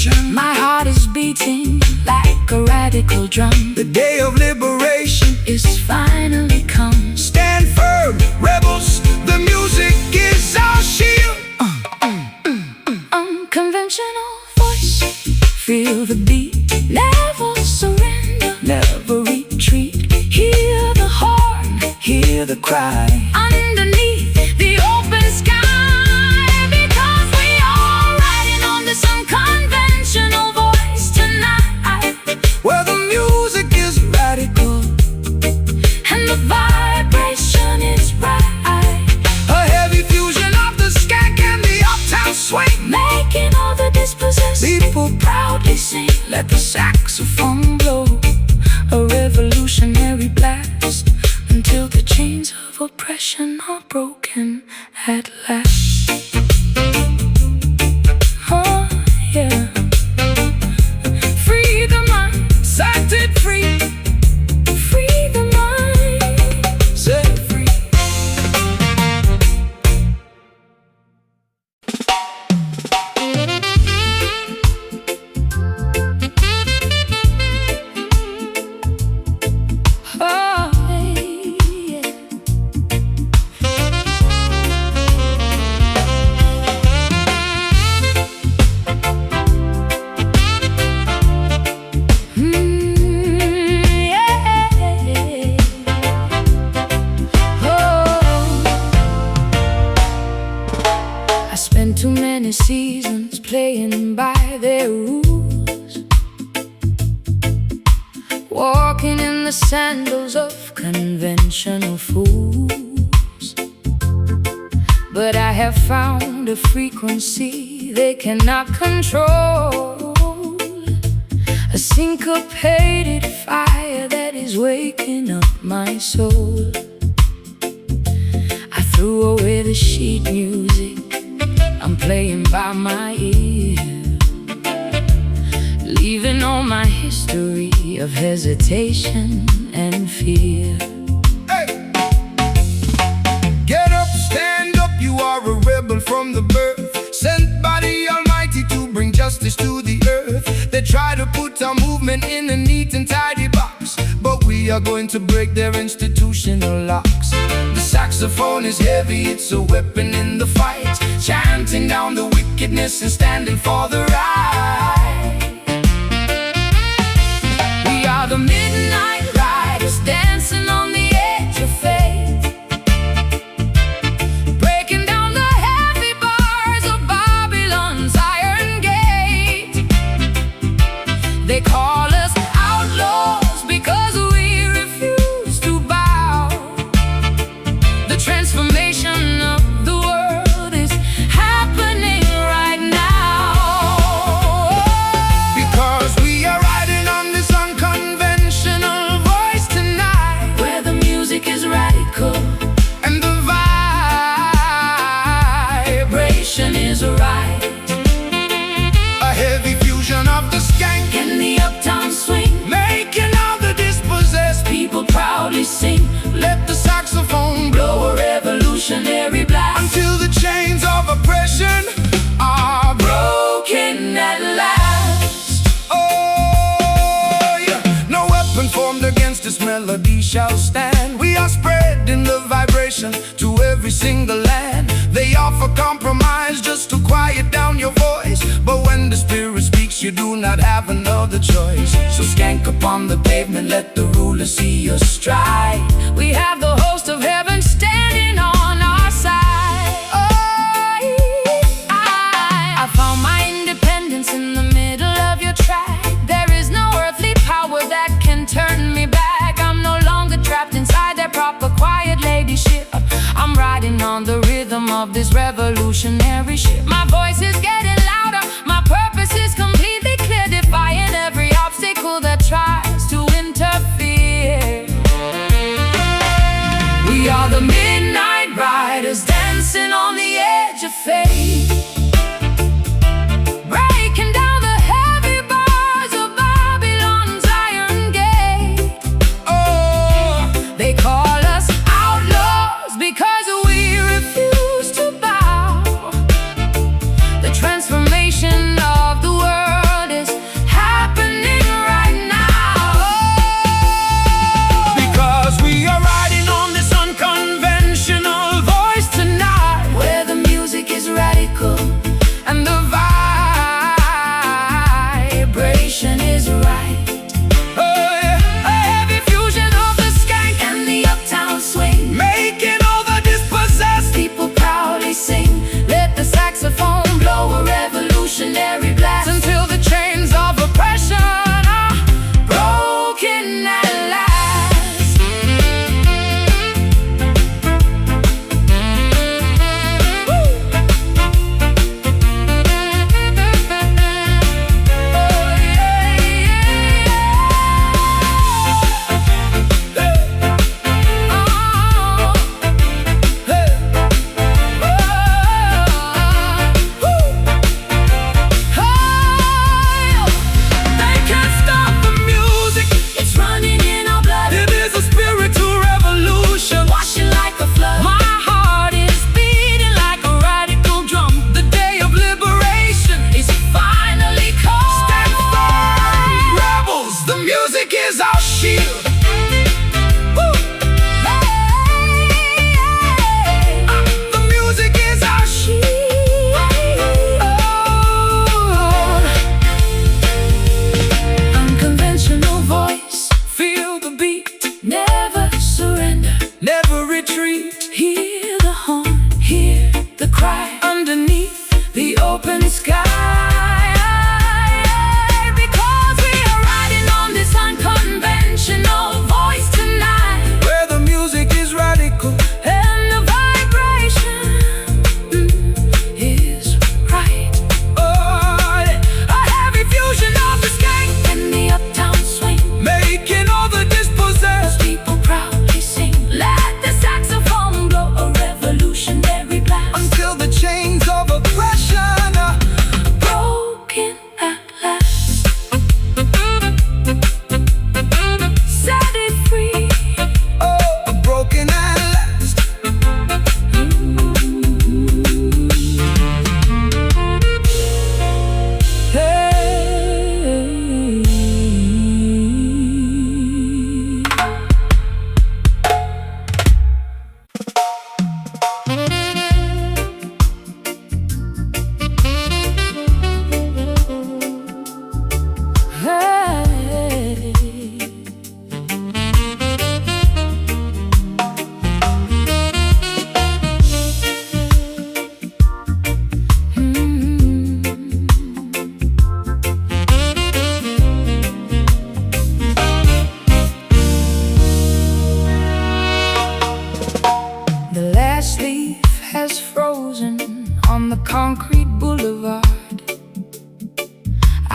revolution. My heart is beating like a radical drum. The day of liberation is finally come. Stand firm, rebels, the music is our shield. Unconventional voice, feel the beat, never surrender, never retreat. Hear the horn, hear the cry, underneath the open sky, because we are riding on this unconventional voice tonight. Where the music is radical and the vibration is right. A heavy fusion of the skank and the uptown swing, making all the dispossessed people proudly sing. Let the saxophone blow, a revolutionary blast, until the chains of oppression are broken at last. Oh yeah. Free the mind, set it free. free the mind, Set it free. oh yeah. Yeah. Oh, I spent too many seasons playing by their rules, walking in the sandals of conventional fools. But I have found a frequency they cannot control, a syncopated fire that is waking up my soul. I threw away the sheet music, I'm playing by my ear, leaving all my history of hesitation and fear. Hey! Get up, stand up, you are a rebel from the birth, sent by the Almighty to bring justice to the earth. They try to put our movement in a neat and tidy box, but we are going to break their institutional locks. The saxophone is heavy, it's a weapon in the fight, chanting down the wickedness and standing for the right. We are the midnight riders, dancing on the edge of faith, breaking down the heavy bars of Babylon's iron gate. They call us outlaws because we refuse to bow. The transformation of the world is happening right now, Because we are riding on this unconventional voice tonight, where the music is radical and the vibration is right, a heavy fusion of the skank, in the uptown swing, making all the dispossessed people proudly sing. let the saxophone blow Blow a revolutionary blast, until the chains of oppression are broken at last. Oh yeah, no weapon formed against this melody shall stand. We are spreading the vibration to every single land. They offer compromise just to quiet down your voice, but when the spirit speaks you do not have another choice. So skank upon the pavement, let the ruler see your stride. We have the host of heaven standing on our side. I found my independence in the middle of your track. There is no earthly power that can turn me back. I'm no longer trapped inside their proper quiet ladyship. I'm riding on the rhythm of this revolutionary ship. My voice is getting louder, my purpose is completely clear, defying every obstacle that tries to interfere. We are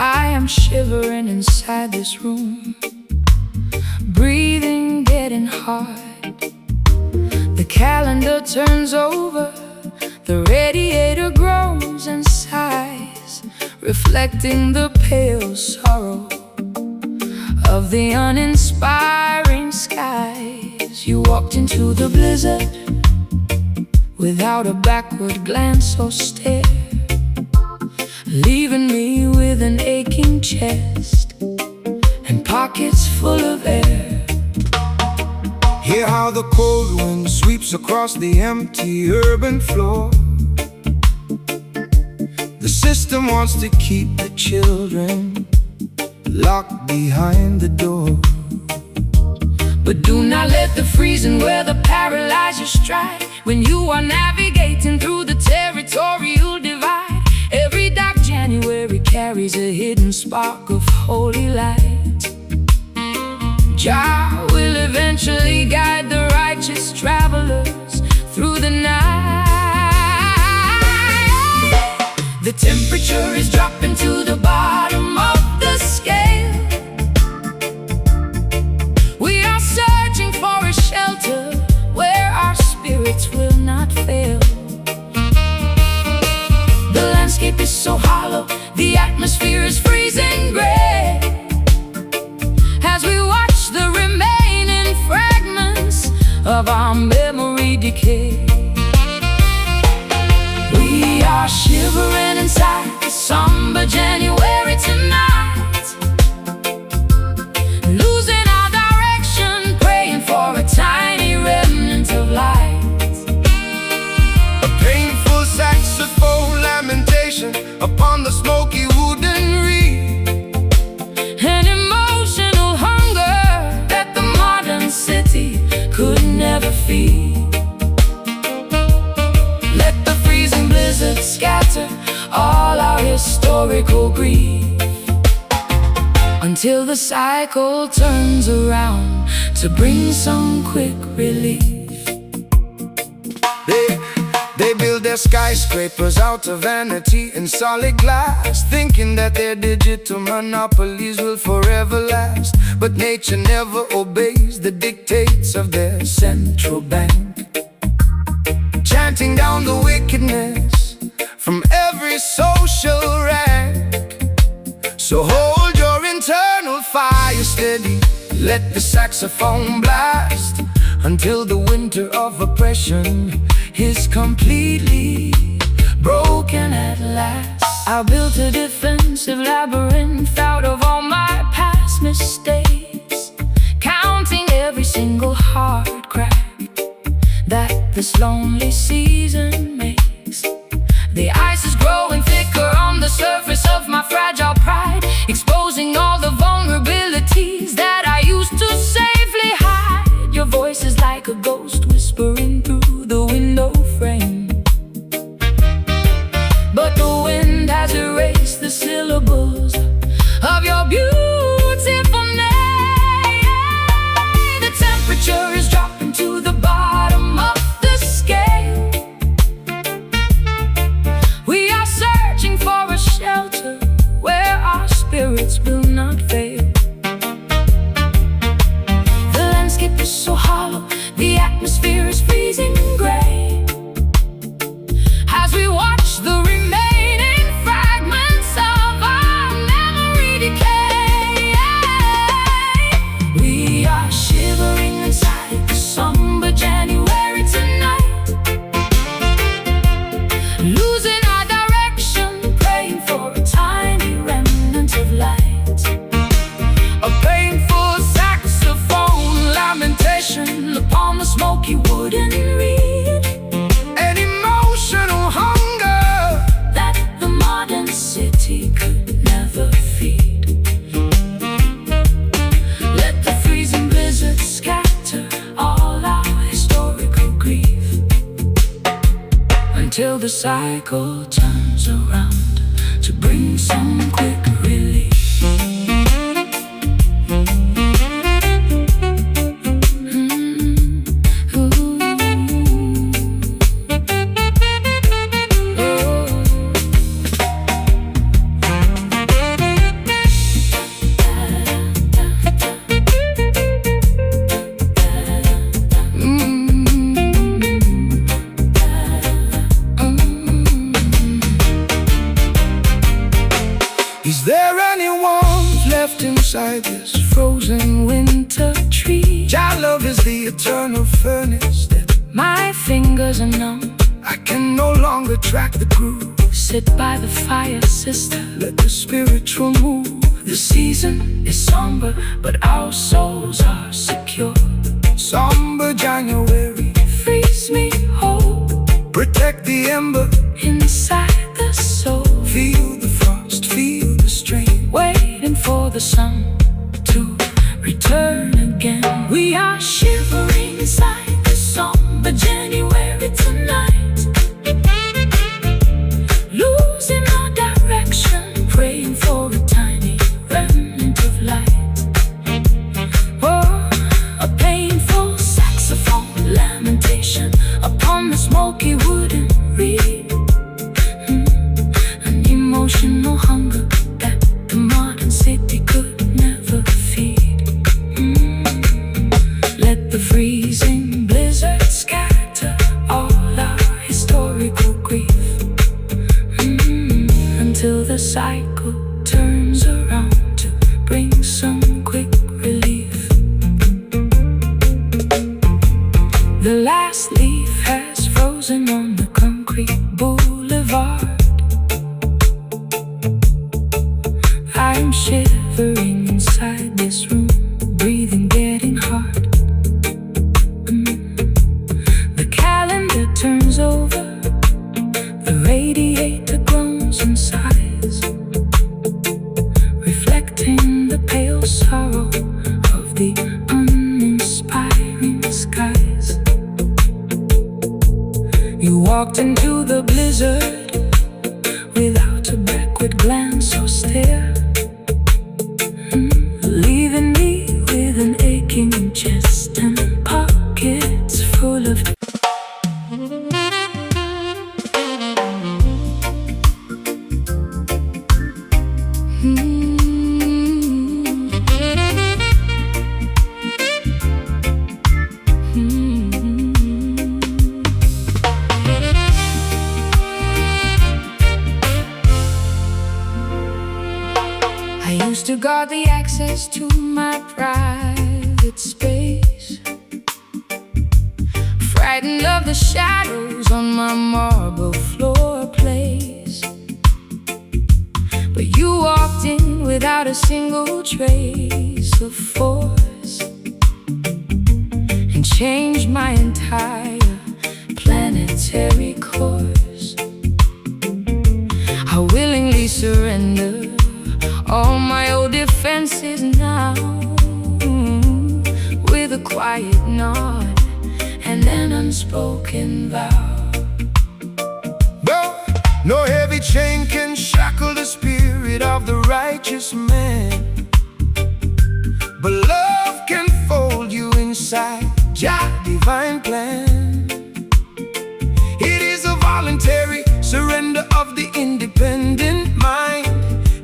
I am shivering inside this room, breathing getting hard. The calendar turns over, the radiator groans and sighs, reflecting the pale sorrow of the uninspiring skies. You walked into the blizzard without a backward glance or stare, leaving me with an aching chest and pockets full of air. Hear how the cold wind sweeps across the empty urban floor. The system wants to keep the children locked behind the door. But do not let the freezing weather paralyze your stride when you are navigating through the territorial divide. Every dark January carries a hidden spark of holy light. Jah will eventually guide the righteous travelers through the night. The temperature is dropping to the bottom of the scale. We are searching for a shelter where our spirits will not fail. The landscape is so hollow, the atmosphere is freezing gray, as we watch the remaining fragments of our memory decay. We are shivering inside the somber January tonight, losing our direction, praying for a tiny remnant of light. A painful saxophone lamentation upon the smoky wooden reed. An emotional hunger that the modern city could never feed. Let the freezing blizzard scatter all our historical grief, until the cycle turns around to bring some quick relief. They build their skyscrapers out of vanity and solid glass, thinking that their digital monopolies will forever last. But nature never obeys the dictates of their central bank, chanting down the wickedness from every social rank. So hold your internal fire steady, let the saxophone blast, until the winter of oppression is completely broken at last. I built a defensive labyrinth out of all my past mistakes, counting every single hard crack that this lonely season makes. The ice is growing thicker on the surface of my fragile pride, exposing all the vulnerabilities that I used to safely hide. Your voice is like a ghost whispering through the window frame, but the wind has erased the syllables of your beautiful name. The temperature is dropping to the bottom of the scale. We are searching for a shelter where our spirits will not fail. The landscape is so hollow, the atmosphere is freezing gray, as we watch the remaining fragments of our memory decay. We are shivering inside the somber January tonight, losing our direction, praying for a tiny remnant of light. A painful saxophone lamentation upon the smoky wooden reed. An emotional hunger That the modern city could never feed. Let the freezing blizzard scatter all our historical grief, until the cycle turns around to bring some quick relief. there any warmth left inside this frozen winter tree? Your love is the eternal furnace that my fingers are numb. I can no longer track the groove. Sit by the fire, sister, let the spiritual move. The season is somber, but our souls are secure. Somber January, freeze me whole. Protect the ember inside the soul. Feel the frost, feel the strain. Waiting for the sun to return again. We are shivering inside the somber January tonight, losing our direction, praying for a tiny remnant of light. Oh, a painful saxophone lamentation upon the smoky wooden reed. An emotional hunger that the modern city could never feed. Let the freezing blizzard scatter all our historical grief, until the cycle turns around to bring some quick relief. The last leaf has frozen on the concrete boulevard. I'm shivering inside this room, breathing getting hard. The calendar turns over, the radiator groans and sighs, reflecting the pale sorrow of the uninspiring skies. You walked into the blizzard without a backward glance or stare, leaving me with an aching chest and pockets full of I used to guard the access to my private space, frightened of the shadows on my marble floor place. But you walked in without a single trace of force, and changed my entire planetary course. I willingly surrender all my old defenses now, with a quiet nod and an unspoken vow. No heavy chain can shackle the spirit of the righteous man, but love can fold you inside Jah divine plan. It is a voluntary surrender of the independent mind,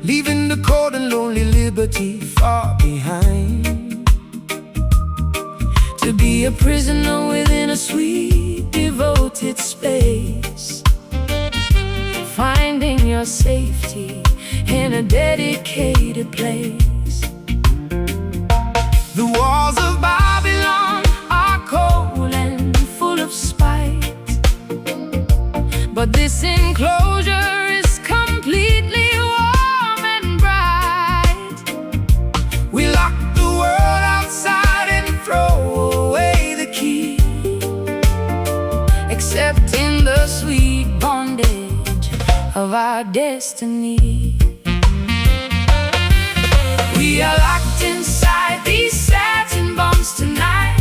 leaving the cold and lonely liberty far behind. To be a prisoner within a sweet, devoted space, finding your safety in a dedicated place. The walls of Babylon are cold and full of spite, but this enclosure is completely warm and bright. we lock the world outside and throw away the key, accepting the sweet bondage of our destiny. We are locked inside these satin bonds tonight,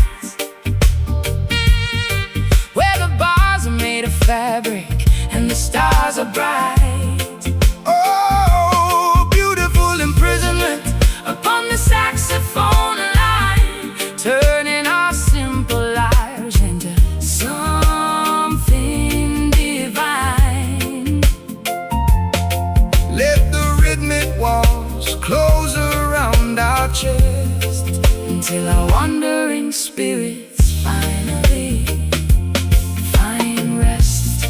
where the bars are made of fabric and the stars are bright. Oh, beautiful imprisonment Upon the saxophone line, turning our simple lives into something divine. Let the rhythmic walls close around our chest, until our wandering spirits finally find rest.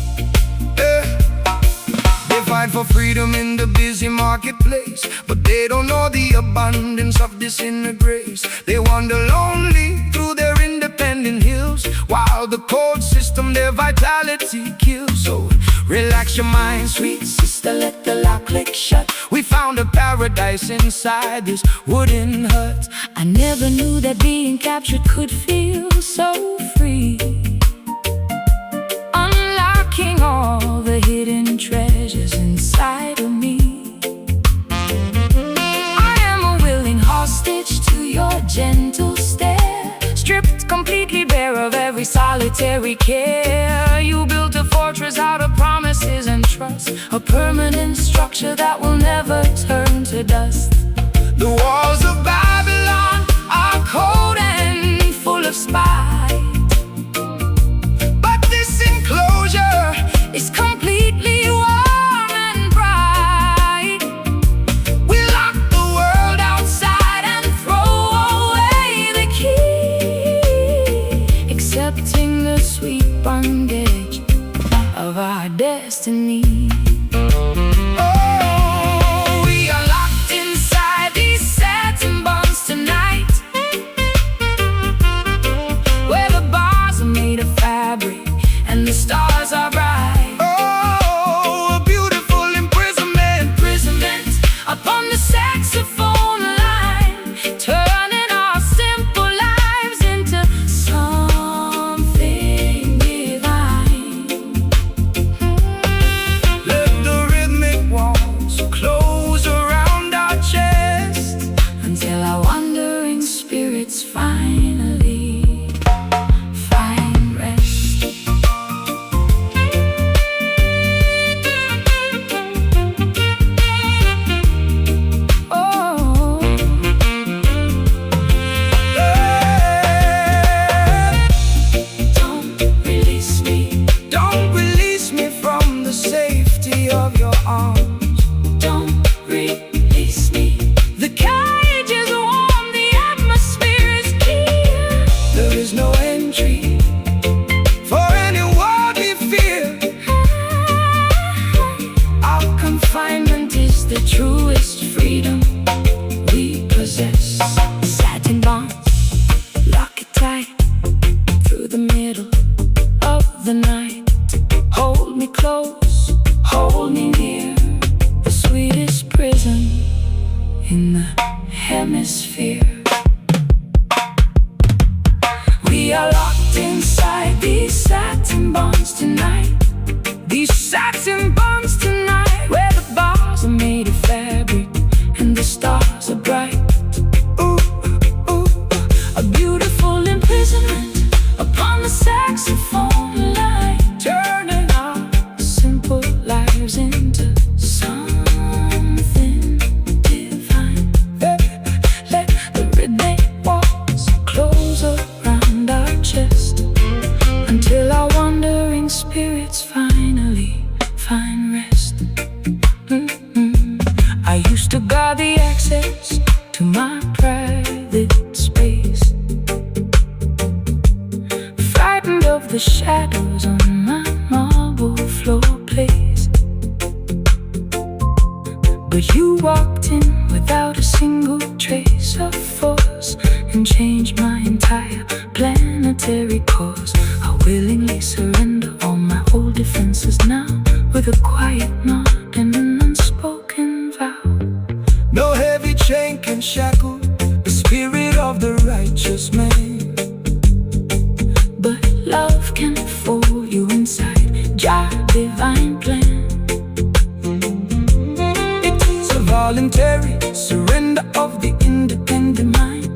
They fight for freedom in the busy marketplace, but they don't know the abundance of this inner grace. They wander lonely through their independent hills, while the cold system their vitality kills. So relax your mind, sweet sister, let the lock click shut. We found a paradise inside this wooden hut. I never knew that being captured could feel so free, unlocking all the hidden treasures inside of me. I am a willing hostage to your gentle stare, stripped completely bare of every solitary care. You built a fortress out of promises and trust, a permanent structure that will never turn to dust. The walls of Babylon are cold and full of spite, but this enclosure is completely warm and bright. we lock the world outside And throw away the key, accepting the sweet bondage of our destiny. Oh, we are locked inside these satin bonds tonight, Where the bars are made of fabric and the stars are bright. oh, a beautiful imprisonment. Imprisonment upon the saxophone line, turning our simple lives into something divine. Let the rhythmic walls close around our chest, Until our wandering spirits finally find rest. Oh, don't release me, don't release me from the safety of your arms. don't release me. The cage is warm, the atmosphere is clear. There is no entry for any worldly fear. Our confinement is the truest freedom we possess. Satin bonds, lock it tight through the middle of the night. Hold me close, hold me near, the sweetest prison in the hemisphere. We are locked inside these satin bonds tonight. These satin bonds tonight, where the bars are made of fabric and the stars are bright. Ooh, ooh, A beautiful imprisonment upon the saxophone line, turning our simple lives into something divine. Let the rhythmic walls close around our chest, until our wandering spirits finally find rest. I used to guard the access to my private space, frightened of the shadows on my marble floor place. But you walked in without a single trace of force and changed my entire planetary course. I willingly surrender all my old defenses now, with a quiet nod and an unspoken vow. no heavy chain can shackle the spirit of the righteous man. But love can fold you inside Jah divine plan. It is a voluntary surrender of the independent mind,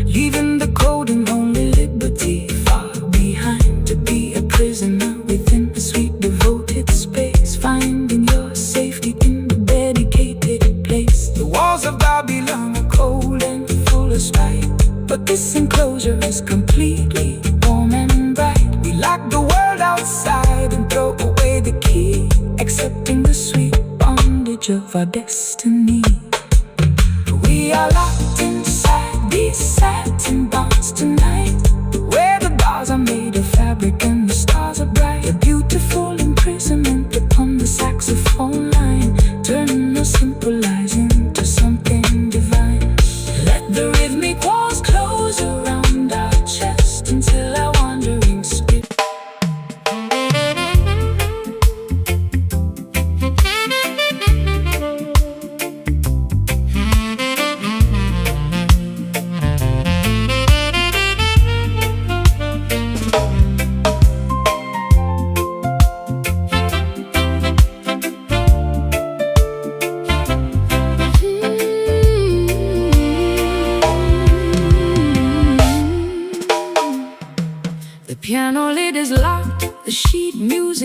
Leaving the cold and lonely liberty far behind, to be a prisoner within a sweet devoted space, finding your safety in the dedicated place. the walls of Babylon are cold and full of spite, But this enclosure is completely warm and bright. we lock the world outside and throw away the key, Accepting the sweet bondage of our destiny. we are locked inside these satin bonds tonight, Where the bars are made of fabric and the stars are bright. A beautiful imprisonment upon the saxophone line,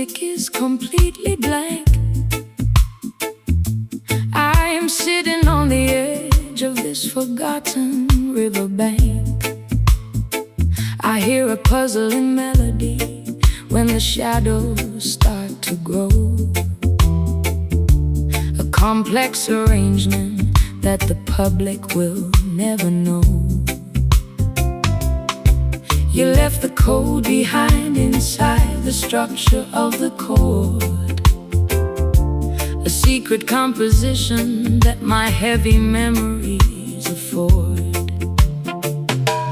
music is completely blank. I am sitting on the edge of this forgotten riverbank. I hear a puzzling melody when the shadows start to grow, a complex arrangement that the public will never know. You left the code behind inside the structure of the chord, a secret composition that my heavy memories afford.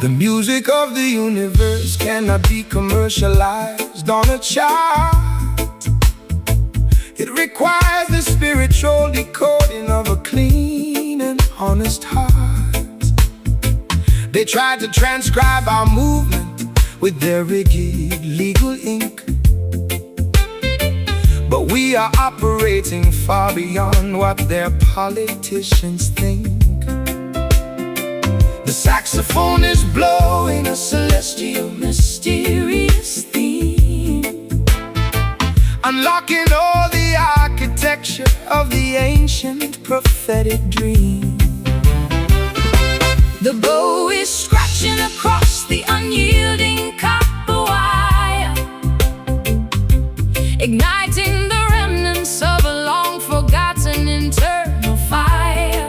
The music of the universe cannot be commercialized on a chart. It requires the spiritual decoding of a clean and honest heart. They tried to transcribe our movement with their rigid legal ink, but we are operating far beyond what their politicians think. The saxophone is blowing a celestial, mysterious theme, unlocking all the architecture of the ancient prophetic dream. The bow is scratching across the unyielding copper wire, igniting the remnants of a long-forgotten internal fire.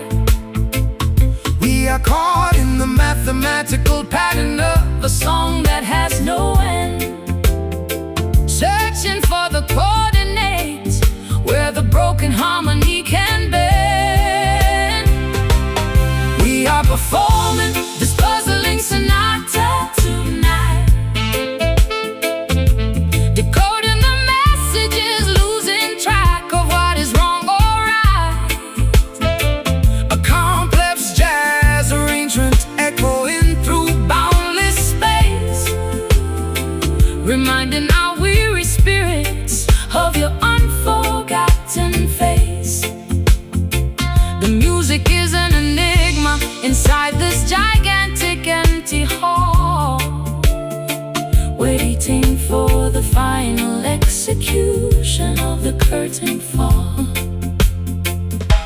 We are caught in the mathematical pattern of A song that has no end, searching for the coordinates where the broken harmony can bend. we are Performing this puzzling sonata tonight, decoding the messages, losing track of what is wrong or right. a complex jazz arrangement echoing through Boundless space, reminding our weary spirits of your unforgotten face. The music is an enigma inside this gigantic empty hall, waiting for the final execution of the curtain fall.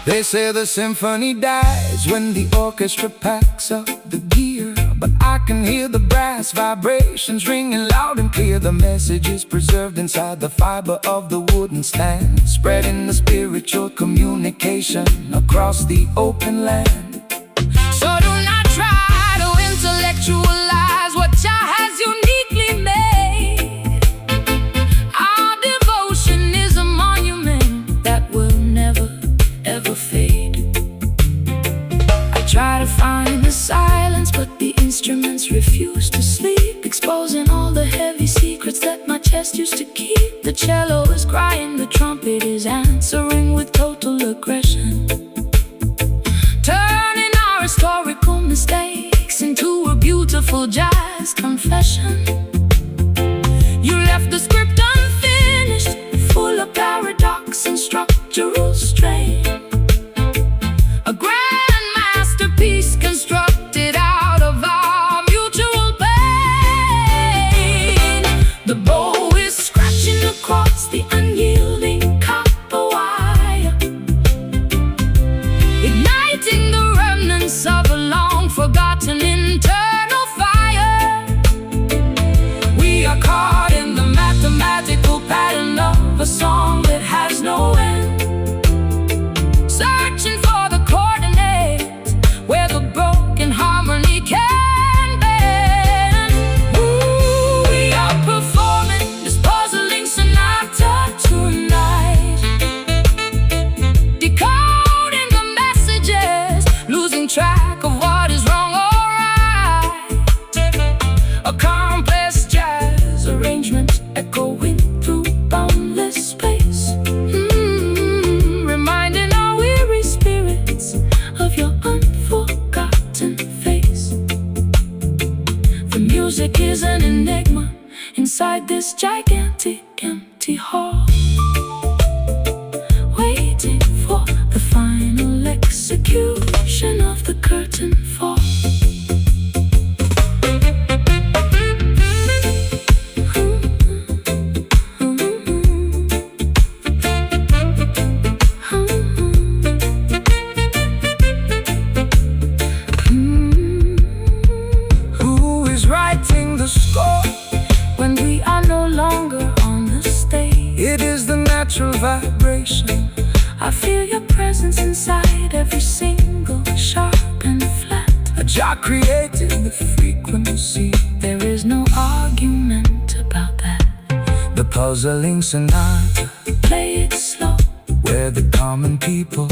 They say the symphony dies when the orchestra packs up the gear, but I can hear the brass vibrations ringing loud and clear. The message is preserved inside the fiber of the wooden stand, spreading the spiritual communication across the open land. So do not try to intellectualize what Jah has uniquely made. Our devotion is a monument that will never, ever fade. I try to find the silence, but the instruments refuse to sleep, exposing all the heavy secrets that my chest used to keep. The cello is crying, the trumpet is answering with total aggression, turning our historical mistakes into a beautiful jazz confession. You left the script unfinished, full of paradox and structural strain, a grand masterpiece constructed out of our mutual pain. The bow is scratching across the unyielding copper wire, igniting the remnants of a long-forgotten internal fire. We are caught in the mathematical pattern of a song that has no end, searching for the coordinates where the broken harmony can bend. Ooh, we are performing this puzzling sonata tonight, decoding the messages, losing track of what is wrong or right. A complex jazz arrangement echoing through boundless space, reminding our weary spirits of your unforgotten face. The music is an enigma inside this gigantic empty hall, waiting for the final execution of the curtain fall. vibration. I feel your presence inside every single sharp and flat. A jar created the frequency. There is no argument about that. The puzzling sonata, Play it slow, where the common people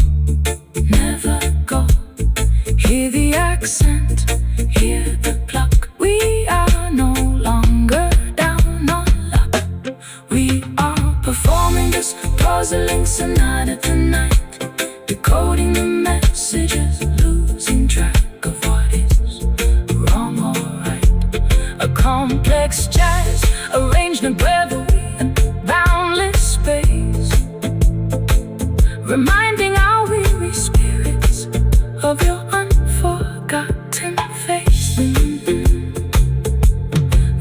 never go. hear the accent. Hear the pluck. We are no longer down on luck. We are performing this puzzling sonata tonight, decoding the messages, losing track of what is wrong or right. A complex jazz arrangement where the boundless space, reminding our weary spirits of your unforgotten face.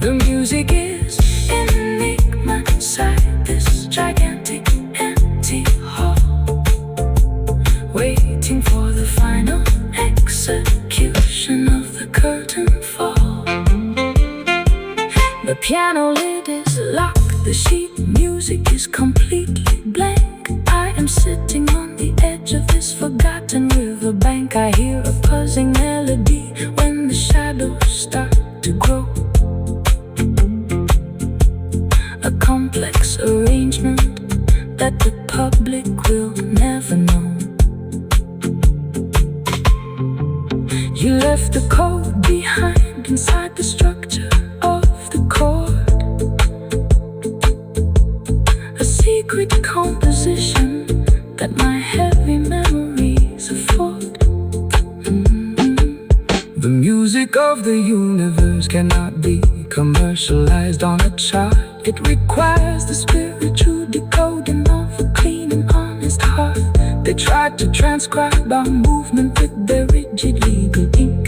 The music is enigma inside this gigantic empty hall, waiting for the final execution of the curtain fall. The piano lid is locked, the sheet music is completely blank. I am sitting on the edge of this forgotten riverbank. I hear a buzzing melody when the shadows start to grow. A complex arrangement that the public will never know. You left the code behind inside the structure of the chord. A secret composition that my heavy memories afford. The music of the universe cannot be commercialized on a chart. It requires the spiritual decoding of a clean and honest heart. They tried to transcribe our movement with their rigid legal ink.